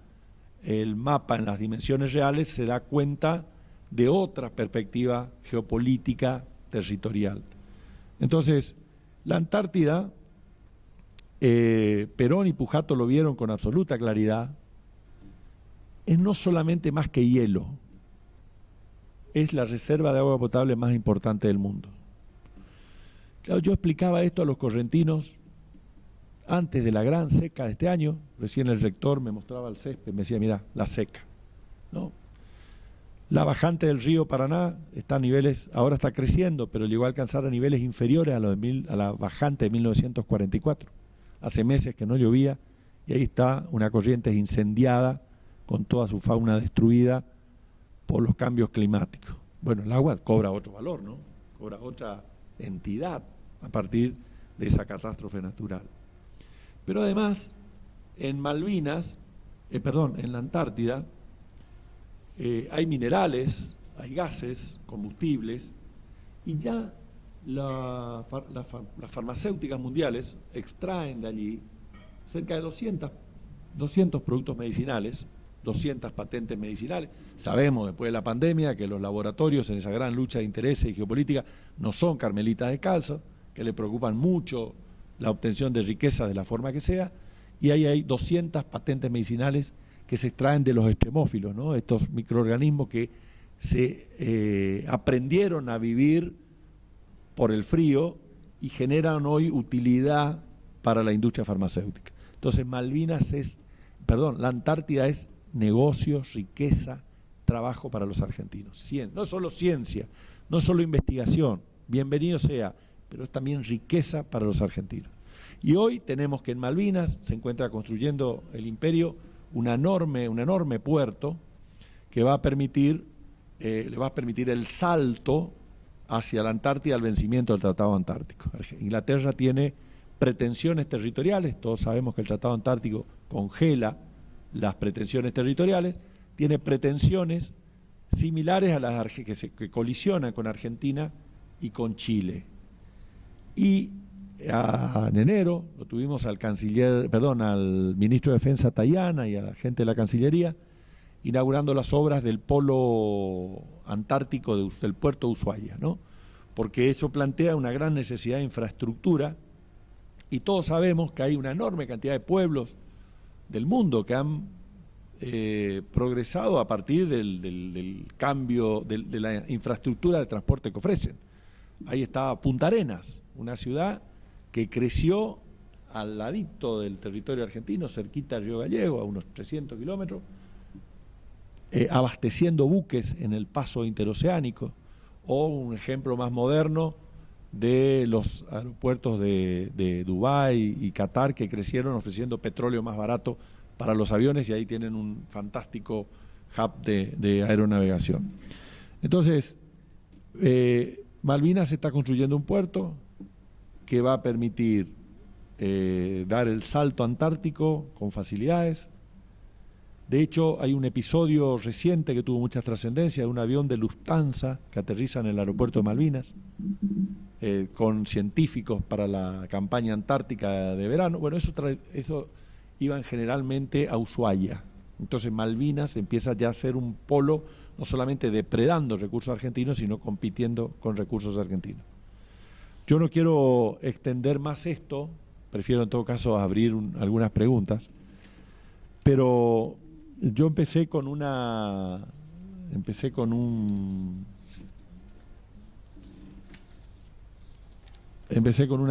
el mapa en las dimensiones reales se da cuenta de otra perspectiva geopolítica territorial. Entonces, la Antártida, Perón y Pujato lo vieron con absoluta claridad, es no solamente más que hielo, es la reserva de agua potable más importante del mundo. Claro, yo explicaba esto a los correntinos antes de la gran seca de este año. Recién el rector me mostraba el césped, me decía, mira, la seca, ¿no? La bajante del río Paraná está a niveles, ahora está creciendo, pero llegó a alcanzar a niveles inferiores a la bajante de 1944. Hace meses que no llovía y ahí está una corriente incendiada con toda su fauna destruida por los cambios climáticos. Bueno, el agua cobra otro valor, ¿no? Cobra otra entidad a partir de esa catástrofe natural. Pero además, en Malvinas, en la Antártida, hay minerales, hay gases, combustibles, y ya las farmacéuticas mundiales extraen de allí cerca de 200 productos medicinales, 200 patentes medicinales. Sabemos después de la pandemia que los laboratorios en esa gran lucha de intereses y geopolítica no son carmelitas descalzos, que le preocupan mucho la obtención de riqueza de la forma que sea, y ahí hay 200 patentes medicinales que se extraen de los extremófilos, ¿no? Estos microorganismos que se aprendieron a vivir por el frío y generan hoy utilidad para la industria farmacéutica. Entonces la Antártida es negocios, riqueza, trabajo para los argentinos. No solo ciencia, no solo investigación, bienvenido sea, pero es también riqueza para los argentinos. Y hoy tenemos que en Malvinas se encuentra construyendo el imperio un enorme puerto que le va a permitir el salto hacia la Antártida al vencimiento del Tratado Antártico. Inglaterra tiene pretensiones territoriales, todos sabemos que el Tratado Antártico congela las pretensiones territoriales, tiene pretensiones similares a las que colisionan con Argentina y con Chile. Y en enero lo tuvimos al al ministro de Defensa Tayana y a la gente de la Cancillería inaugurando las obras del polo antártico del puerto de Ushuaia, ¿no? Porque eso plantea una gran necesidad de infraestructura y todos sabemos que hay una enorme cantidad de pueblos del mundo que han progresado a partir del cambio de la infraestructura de transporte que ofrecen. Ahí está Punta Arenas, una ciudad que creció al ladito del territorio argentino, cerquita del Río Gallego, a unos 300 kilómetros, abasteciendo buques en el paso interoceánico, o un ejemplo más moderno de los aeropuertos de Dubái y Qatar, que crecieron ofreciendo petróleo más barato para los aviones, y ahí tienen un fantástico hub de aeronavegación. Entonces, Malvinas está construyendo un puerto que va a permitir dar el salto antártico con facilidades. De hecho, hay un episodio reciente que tuvo mucha trascendencia de un avión de Lufthansa que aterriza en el aeropuerto de Malvinas con científicos para la campaña antártica de verano. Bueno, eso iban generalmente a Ushuaia. Entonces Malvinas empieza ya a ser un polo no solamente depredando recursos argentinos, sino compitiendo con recursos argentinos. Yo no quiero extender más esto, prefiero en todo caso abrir algunas preguntas, pero yo empecé con una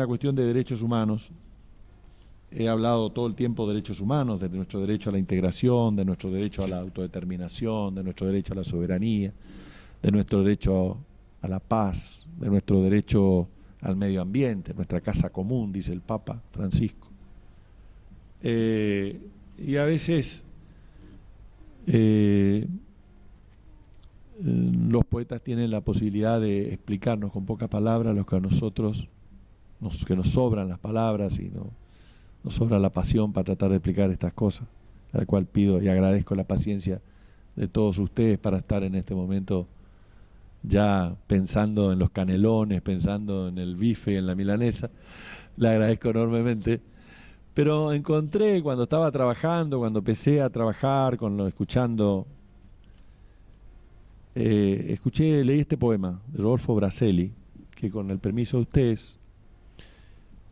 cuestión de derechos humanos. He hablado todo el tiempo de derechos humanos, de nuestro derecho a la integración, de nuestro derecho a la autodeterminación, de nuestro derecho a la soberanía, de nuestro derecho a la paz, de nuestro derecho al medio ambiente, nuestra casa común, dice el Papa Francisco. Y a veces los poetas tienen la posibilidad de explicarnos con pocas palabras lo que a nosotros que nos sobran las palabras y nos sobra la pasión para tratar de explicar estas cosas, a la cual pido y agradezco la paciencia de todos ustedes para estar en este momento ya pensando en los canelones, pensando en el bife, en la milanesa. Le agradezco enormemente. Pero encontré cuando estaba trabajando, cuando empecé a trabajar, leí este poema de Rodolfo Braselli, que con el permiso de ustedes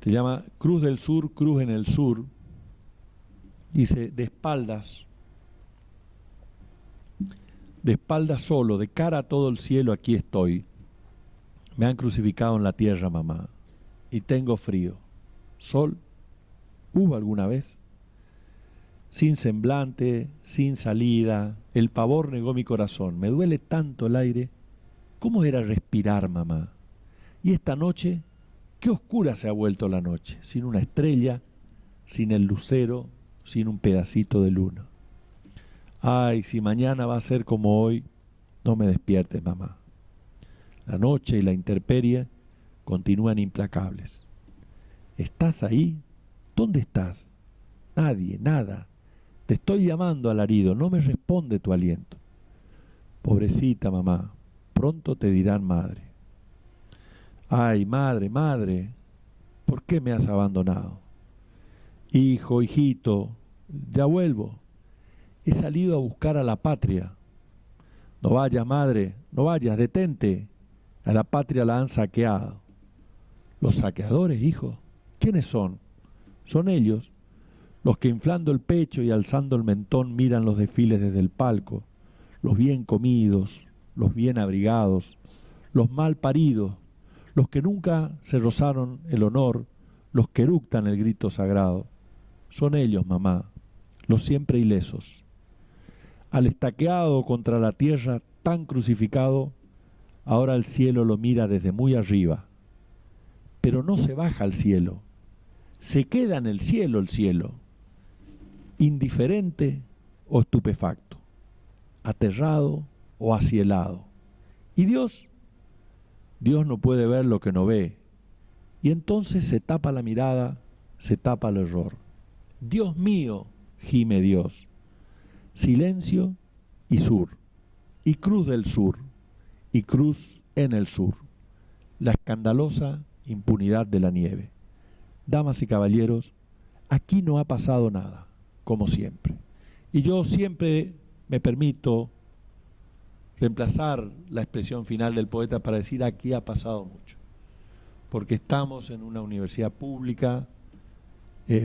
se llama Cruz del Sur, Cruz en el Sur. Dice: de espaldas solo, de cara a todo el cielo, aquí estoy. Me han crucificado en la tierra, mamá, y tengo frío. Sol, ¿hubo alguna vez? Sin semblante, sin salida, el pavor negó mi corazón. Me duele tanto el aire. ¿Cómo era respirar, mamá? Y esta noche, qué oscura se ha vuelto la noche, sin una estrella, sin el lucero, sin un pedacito de luna. Ay, si mañana va a ser como hoy, no me despiertes, mamá. La noche y la intemperie continúan implacables. ¿Estás ahí? ¿Dónde estás? Nadie, nada. Te estoy llamando, alarido, no me responde tu aliento. Pobrecita mamá, pronto te dirán madre. Ay, madre, madre, ¿por qué me has abandonado? Hijo, hijito, ya vuelvo. He salido a buscar a la patria. No vayas, madre, no vayas, detente. A la patria la han saqueado. ¿Los saqueadores, hijo? ¿Quiénes son? Son ellos, los que inflando el pecho y alzando el mentón miran los desfiles desde el palco, los bien comidos, los bien abrigados, los mal paridos, los que nunca se rozaron el honor, los que eructan el grito sagrado. Son ellos, mamá, los siempre ilesos. Al estaqueado contra la tierra tan crucificado, ahora el cielo lo mira desde muy arriba. Pero no se baja al cielo, se queda en el cielo, indiferente o estupefacto, aterrado o acielado. ¿Y Dios? Dios no puede ver lo que no ve, y entonces se tapa la mirada, se tapa el error. Dios mío, gime Dios. Silencio y sur, y cruz del sur, y cruz en el sur. La escandalosa impunidad de la nieve. Damas y caballeros, aquí no ha pasado nada, como siempre. Y yo siempre me permito reemplazar la expresión final del poeta para decir aquí ha pasado mucho. Porque estamos en una universidad pública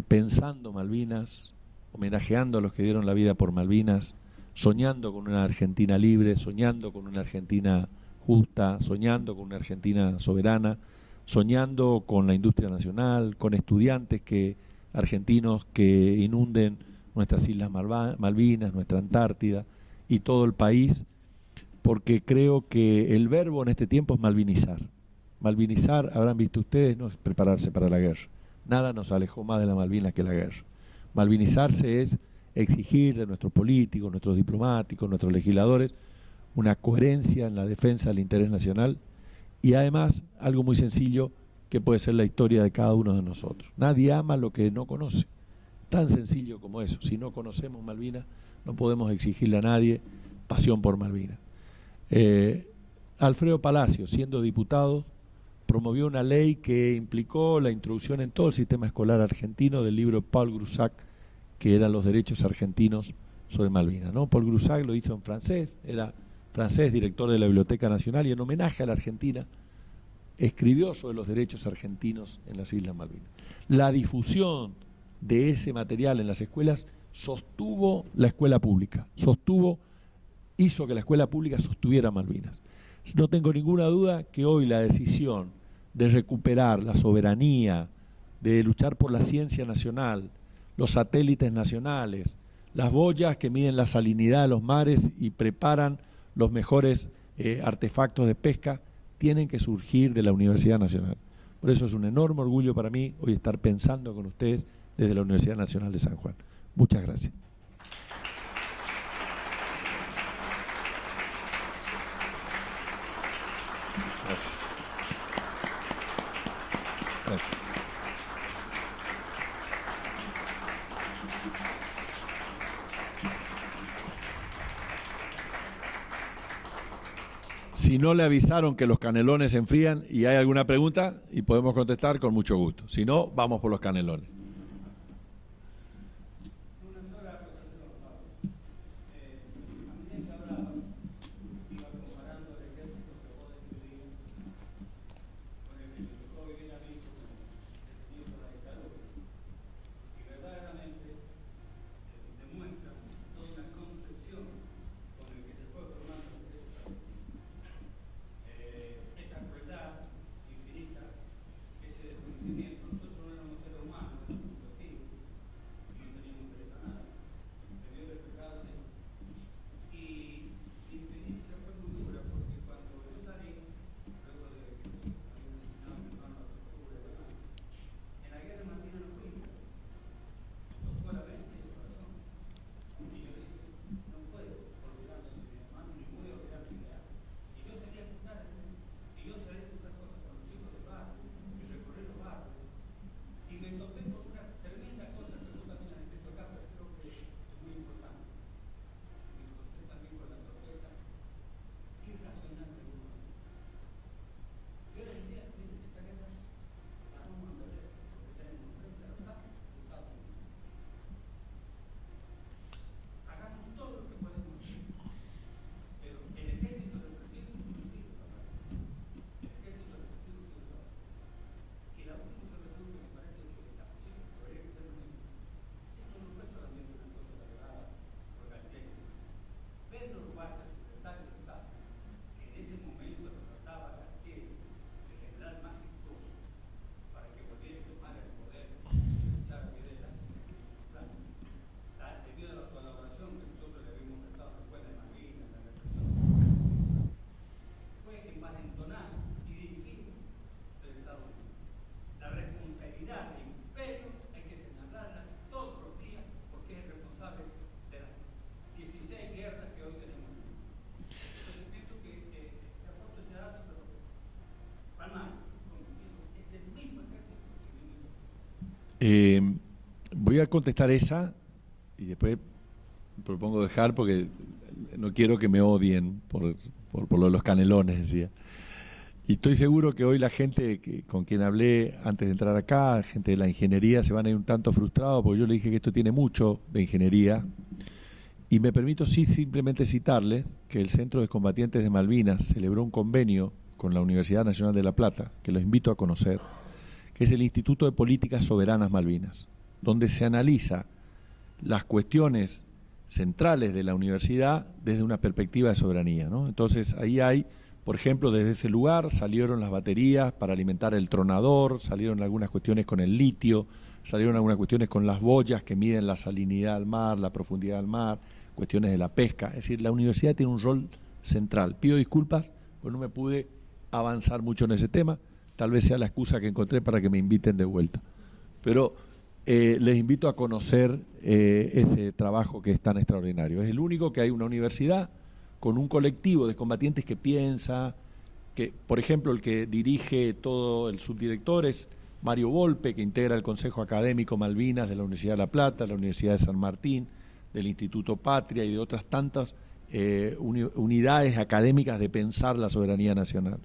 pensando Malvinas, homenajeando a los que dieron la vida por Malvinas, soñando con una Argentina libre, soñando con una Argentina justa, soñando con una Argentina soberana, soñando con la industria nacional, con estudiantes argentinos que inunden nuestras Islas Malvinas, nuestra Antártida y todo el país, porque creo que el verbo en este tiempo es malvinizar. Malvinizar, habrán visto ustedes, no es prepararse para la guerra. Nada nos alejó más de la Malvinas que la guerra. Malvinizarse es exigir de nuestros políticos, nuestros diplomáticos, nuestros legisladores, una coherencia en la defensa del interés nacional y además algo muy sencillo que puede ser la historia de cada uno de nosotros. Nadie ama lo que no conoce. Tan sencillo como eso. Si no conocemos Malvinas, no podemos exigirle a nadie pasión por Malvinas. Alfredo Palacio, siendo diputado, promovió una ley que implicó la introducción en todo el sistema escolar argentino del libro Paul Groussac, que eran los derechos argentinos sobre Malvinas, ¿no? Paul Groussac lo hizo en francés, era francés, director de la Biblioteca Nacional, y en homenaje a la Argentina escribió sobre los derechos argentinos en las Islas Malvinas. La difusión de ese material en las escuelas sostuvo la escuela pública, hizo que la escuela pública sostuviera Malvinas. No tengo ninguna duda que hoy la decisión de recuperar la soberanía, de luchar por la ciencia nacional, los satélites nacionales, las boyas que miden la salinidad de los mares y preparan los mejores artefactos de pesca, tienen que surgir de la Universidad Nacional. Por eso es un enorme orgullo para mí hoy estar pensando con ustedes desde la Universidad Nacional de San Juan. Muchas gracias. Gracias. Gracias. Si no le avisaron que los canelones se enfrían y hay alguna pregunta y podemos contestar con mucho gusto. Si no, vamos por los canelones. Voy a contestar esa y después propongo dejar porque no quiero que me odien por lo de los canelones, decía. Y estoy seguro que hoy la gente con quien hablé antes de entrar acá, gente de la ingeniería, se van a ir un tanto frustrados porque yo le dije que esto tiene mucho de ingeniería. Y me permito simplemente citarles que el Centro de Combatientes de Malvinas celebró un convenio con la Universidad Nacional de La Plata, que los invito a conocer, que es el Instituto de Políticas Soberanas Malvinas, donde se analiza las cuestiones centrales de la universidad desde una perspectiva de soberanía, ¿no? Entonces ahí hay, por ejemplo, desde ese lugar salieron las baterías para alimentar el tronador, salieron algunas cuestiones con el litio, salieron algunas cuestiones con las boyas que miden la salinidad del mar, la profundidad del mar, cuestiones de la pesca. Es decir, la universidad tiene un rol central. Pido disculpas, porque no me pude avanzar mucho en ese tema. Tal vez sea la excusa que encontré para que me inviten de vuelta. Pero les invito a conocer ese trabajo que es tan extraordinario. Es el único que hay una universidad con un colectivo de combatientes que piensa, que, por ejemplo, el que dirige todo el subdirector es Mario Volpe, que integra el Consejo Académico Malvinas de la Universidad de La Plata, de la Universidad de San Martín, del Instituto Patria y de otras tantas unidades académicas de pensar la soberanía nacional.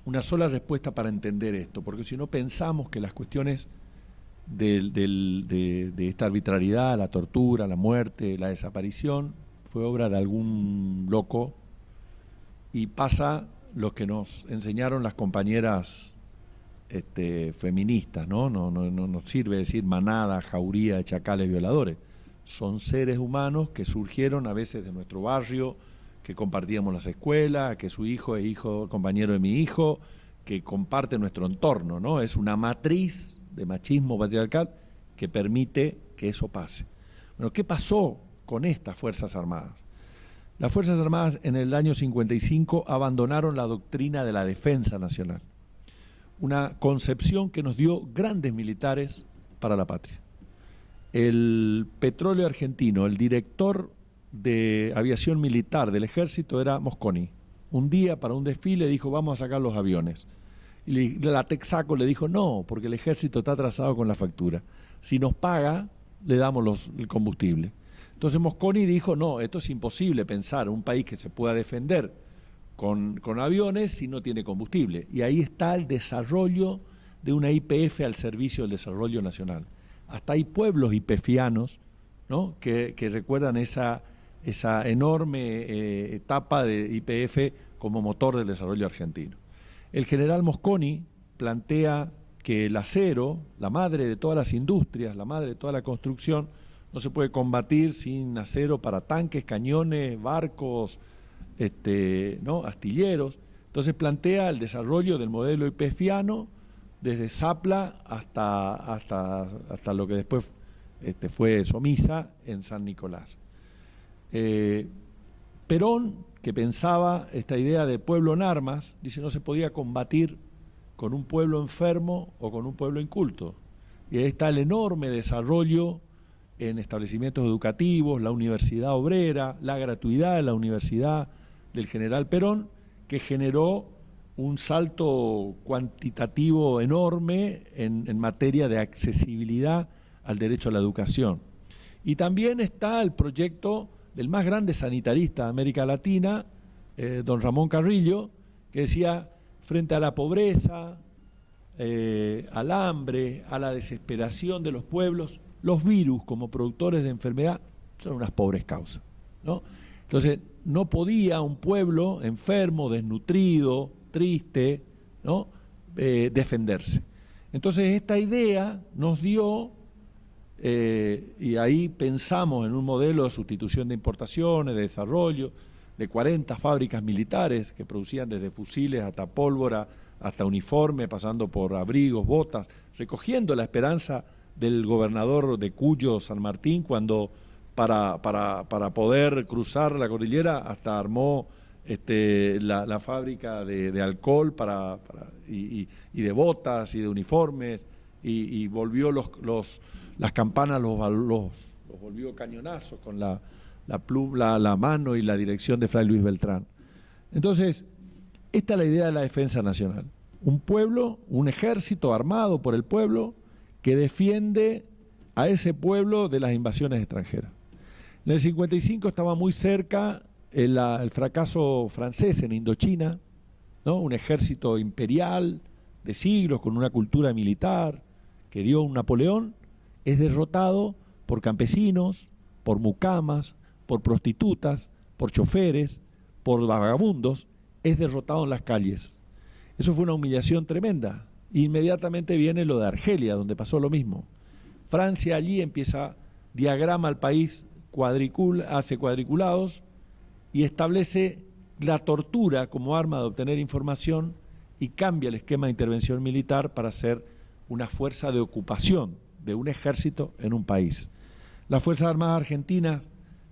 Una sola respuesta para entender esto, porque si no pensamos que las cuestiones de esta arbitrariedad, la tortura, la muerte, la desaparición, fue obra de algún loco y pasa lo que nos enseñaron las compañeras feministas, ¿no? No nos sirve decir manada, jauría de chacales violadores. Son seres humanos que surgieron a veces de nuestro barrio, que compartíamos las escuelas, que su hijo es compañero de mi hijo, que comparte nuestro entorno, ¿no? Es una matriz de machismo patriarcal que permite que eso pase. Bueno, ¿qué pasó con estas Fuerzas Armadas? Las Fuerzas Armadas en el año 55 abandonaron la doctrina de la defensa nacional, una concepción que nos dio grandes militares para la patria. El petróleo argentino, el director de aviación militar del ejército era Mosconi. Un día para un desfile dijo, vamos a sacar los aviones. Y la Texaco le dijo, no, porque el ejército está atrasado con la factura. Si nos paga, le damos el combustible. Entonces Mosconi dijo, no, esto es imposible pensar un país que se pueda defender con aviones si no tiene combustible. Y ahí está el desarrollo de una YPF al servicio del desarrollo nacional. Hasta hay pueblos YPFianos, ¿no?, que recuerdan esa enorme etapa de YPF como motor del desarrollo argentino. El general Mosconi plantea que el acero, la madre de todas las industrias, la madre de toda la construcción, no se puede combatir sin acero para tanques, cañones, barcos, ¿no?, astilleros. Entonces plantea el desarrollo del modelo YPFiano desde Zapla hasta lo que después fue Somisa en San Nicolás. Perón, que pensaba esta idea de pueblo en armas, dice no se podía combatir con un pueblo enfermo o con un pueblo inculto. Y ahí está el enorme desarrollo en establecimientos educativos, la universidad obrera, la gratuidad de la universidad del general Perón, que generó un salto cuantitativo enorme en materia de accesibilidad al derecho a la educación. Y también está el proyecto del más grande sanitarista de América Latina, don Ramón Carrillo, que decía, frente a la pobreza, al hambre, a la desesperación de los pueblos, los virus como productores de enfermedad son unas pobres causas, ¿no? Entonces, no podía un pueblo enfermo, desnutrido, triste, ¿no?, defenderse. Entonces, esta idea nos dio... y ahí pensamos en un modelo de sustitución de importaciones, de desarrollo, de 40 fábricas militares que producían desde fusiles hasta pólvora, hasta uniforme, pasando por abrigos, botas, recogiendo la esperanza del gobernador de Cuyo, San Martín, cuando para poder cruzar la cordillera hasta armó la fábrica de alcohol y de botas y de uniformes y volvió las campanas los volvió cañonazos con la mano y la dirección de Fray Luis Beltrán. Entonces, esta es la idea de la defensa nacional. Un pueblo, un ejército armado por el pueblo que defiende a ese pueblo de las invasiones extranjeras. En el 55 estaba muy cerca el fracaso francés en Indochina, ¿no? Un ejército imperial de siglos con una cultura militar que dio un Napoleón, es derrotado por campesinos, por mucamas, por prostitutas, por choferes, por vagabundos, es derrotado en las calles. Eso fue una humillación tremenda. Inmediatamente viene lo de Argelia, donde pasó lo mismo. Francia allí empieza, diagrama al país, hace cuadriculados y establece la tortura como arma de obtener información y cambia el esquema de intervención militar para hacer una fuerza de ocupación de un ejército en un país. Las Fuerzas Armadas Argentinas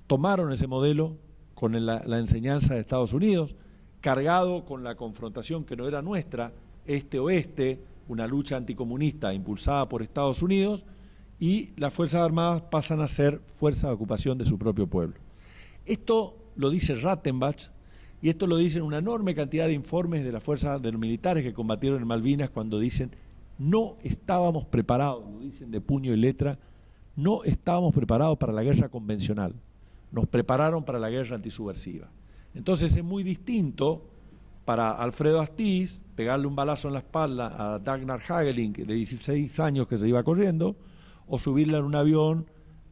tomaron ese modelo con la enseñanza de Estados Unidos, cargado con la confrontación que no era nuestra, este-oeste, una lucha anticomunista impulsada por Estados Unidos, y las Fuerzas Armadas pasan a ser fuerza de ocupación de su propio pueblo. Esto lo dice Rattenbach, y esto lo dicen una enorme cantidad de informes de las fuerzas, de los militares que combatieron en Malvinas, cuando dicen, no estábamos preparados, lo dicen de puño y letra, no estábamos preparados para la guerra convencional, nos prepararon para la guerra antisubversiva. Entonces es muy distinto para Alfredo Astiz pegarle un balazo en la espalda a Dagmar Hagelin, de 16 años que se iba corriendo, o subirla en un avión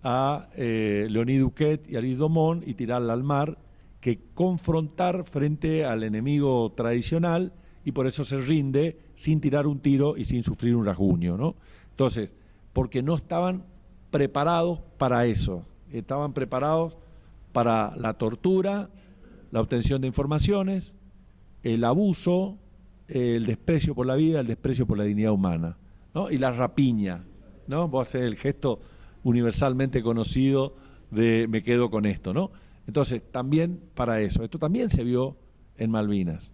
a Leonie Duquet y a Alice Domon y tirarla al mar, que confrontar frente al enemigo tradicional, y por eso se rinde sin tirar un tiro y sin sufrir un rasguño, ¿no? Entonces, porque no estaban preparados para eso, estaban preparados para la tortura, la obtención de informaciones, el abuso, el desprecio por la vida, el desprecio por la dignidad humana, ¿no? Y la rapiña, ¿no? Vos haces el gesto universalmente conocido de me quedo con esto, ¿no? Entonces, también para eso. Esto también se vio en Malvinas.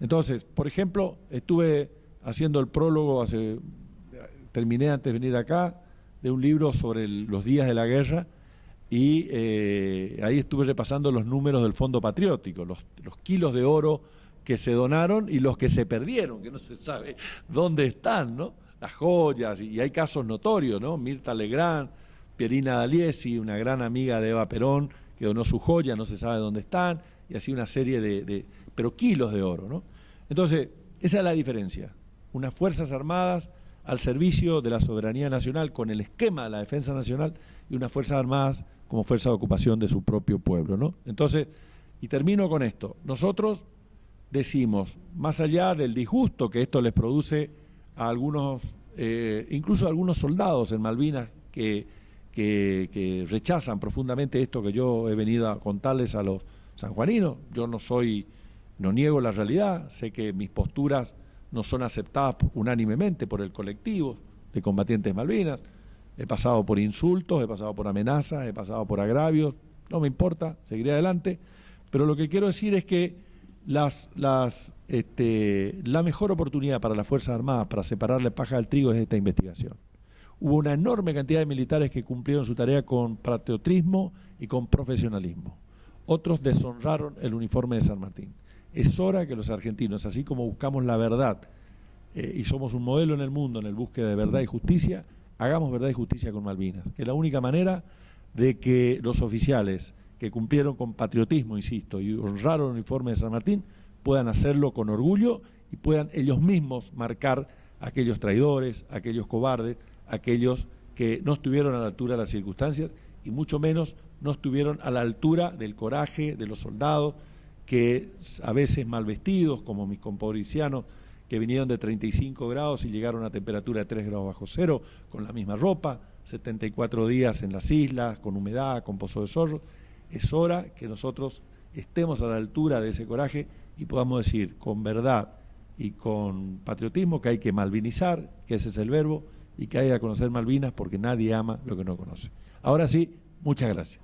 Entonces, por ejemplo, estuve haciendo el prólogo, terminé antes de venir acá, de un libro sobre los días de la guerra, y ahí estuve repasando los números del Fondo Patriótico, los kilos de oro que se donaron y los que se perdieron, que no se sabe dónde están, ¿no? Las joyas, y hay casos notorios, ¿no? Mirta Legrand, Pierina D'Aliesi, una gran amiga de Eva Perón, que donó su joya, no se sabe dónde están, y así una serie pero kilos de oro, ¿no? Entonces, esa es la diferencia. Unas Fuerzas Armadas al servicio de la soberanía nacional con el esquema de la defensa nacional, y unas Fuerzas Armadas como fuerza de ocupación de su propio pueblo, ¿no? Entonces, y termino con esto, nosotros decimos, más allá del disgusto que esto les produce a algunos, incluso a algunos soldados en Malvinas que rechazan profundamente esto que yo he venido a contarles a los sanjuaninos. Yo no niego la realidad, sé que mis posturas no son aceptadas unánimemente por el colectivo de combatientes Malvinas. He pasado por insultos, he pasado por amenazas, he pasado por agravios, no me importa, seguiré adelante, pero lo que quiero decir es que la mejor oportunidad para las Fuerzas Armadas para separar la paja del trigo es esta investigación. Hubo una enorme cantidad de militares que cumplieron su tarea con patriotismo y con profesionalismo. Otros deshonraron el uniforme de San Martín. Es hora que los argentinos, así como buscamos la verdad y somos un modelo en el mundo en el búsqueda de verdad y justicia, hagamos verdad y justicia con Malvinas, que es la única manera de que los oficiales que cumplieron con patriotismo, insisto, y honraron el uniforme de San Martín, puedan hacerlo con orgullo y puedan ellos mismos marcar a aquellos traidores, a aquellos cobardes, aquellos que no estuvieron a la altura de las circunstancias y mucho menos no estuvieron a la altura del coraje de los soldados que a veces mal vestidos, como mis compatriotas que vinieron de 35 grados y llegaron a temperatura de 3 grados bajo cero con la misma ropa, 74 días en las islas, con humedad, con pozo de zorro. Es hora que nosotros estemos a la altura de ese coraje y podamos decir con verdad y con patriotismo que hay que malvinizar, que ese es el verbo, y que hay que conocer Malvinas porque nadie ama lo que no conoce. Ahora sí, muchas gracias.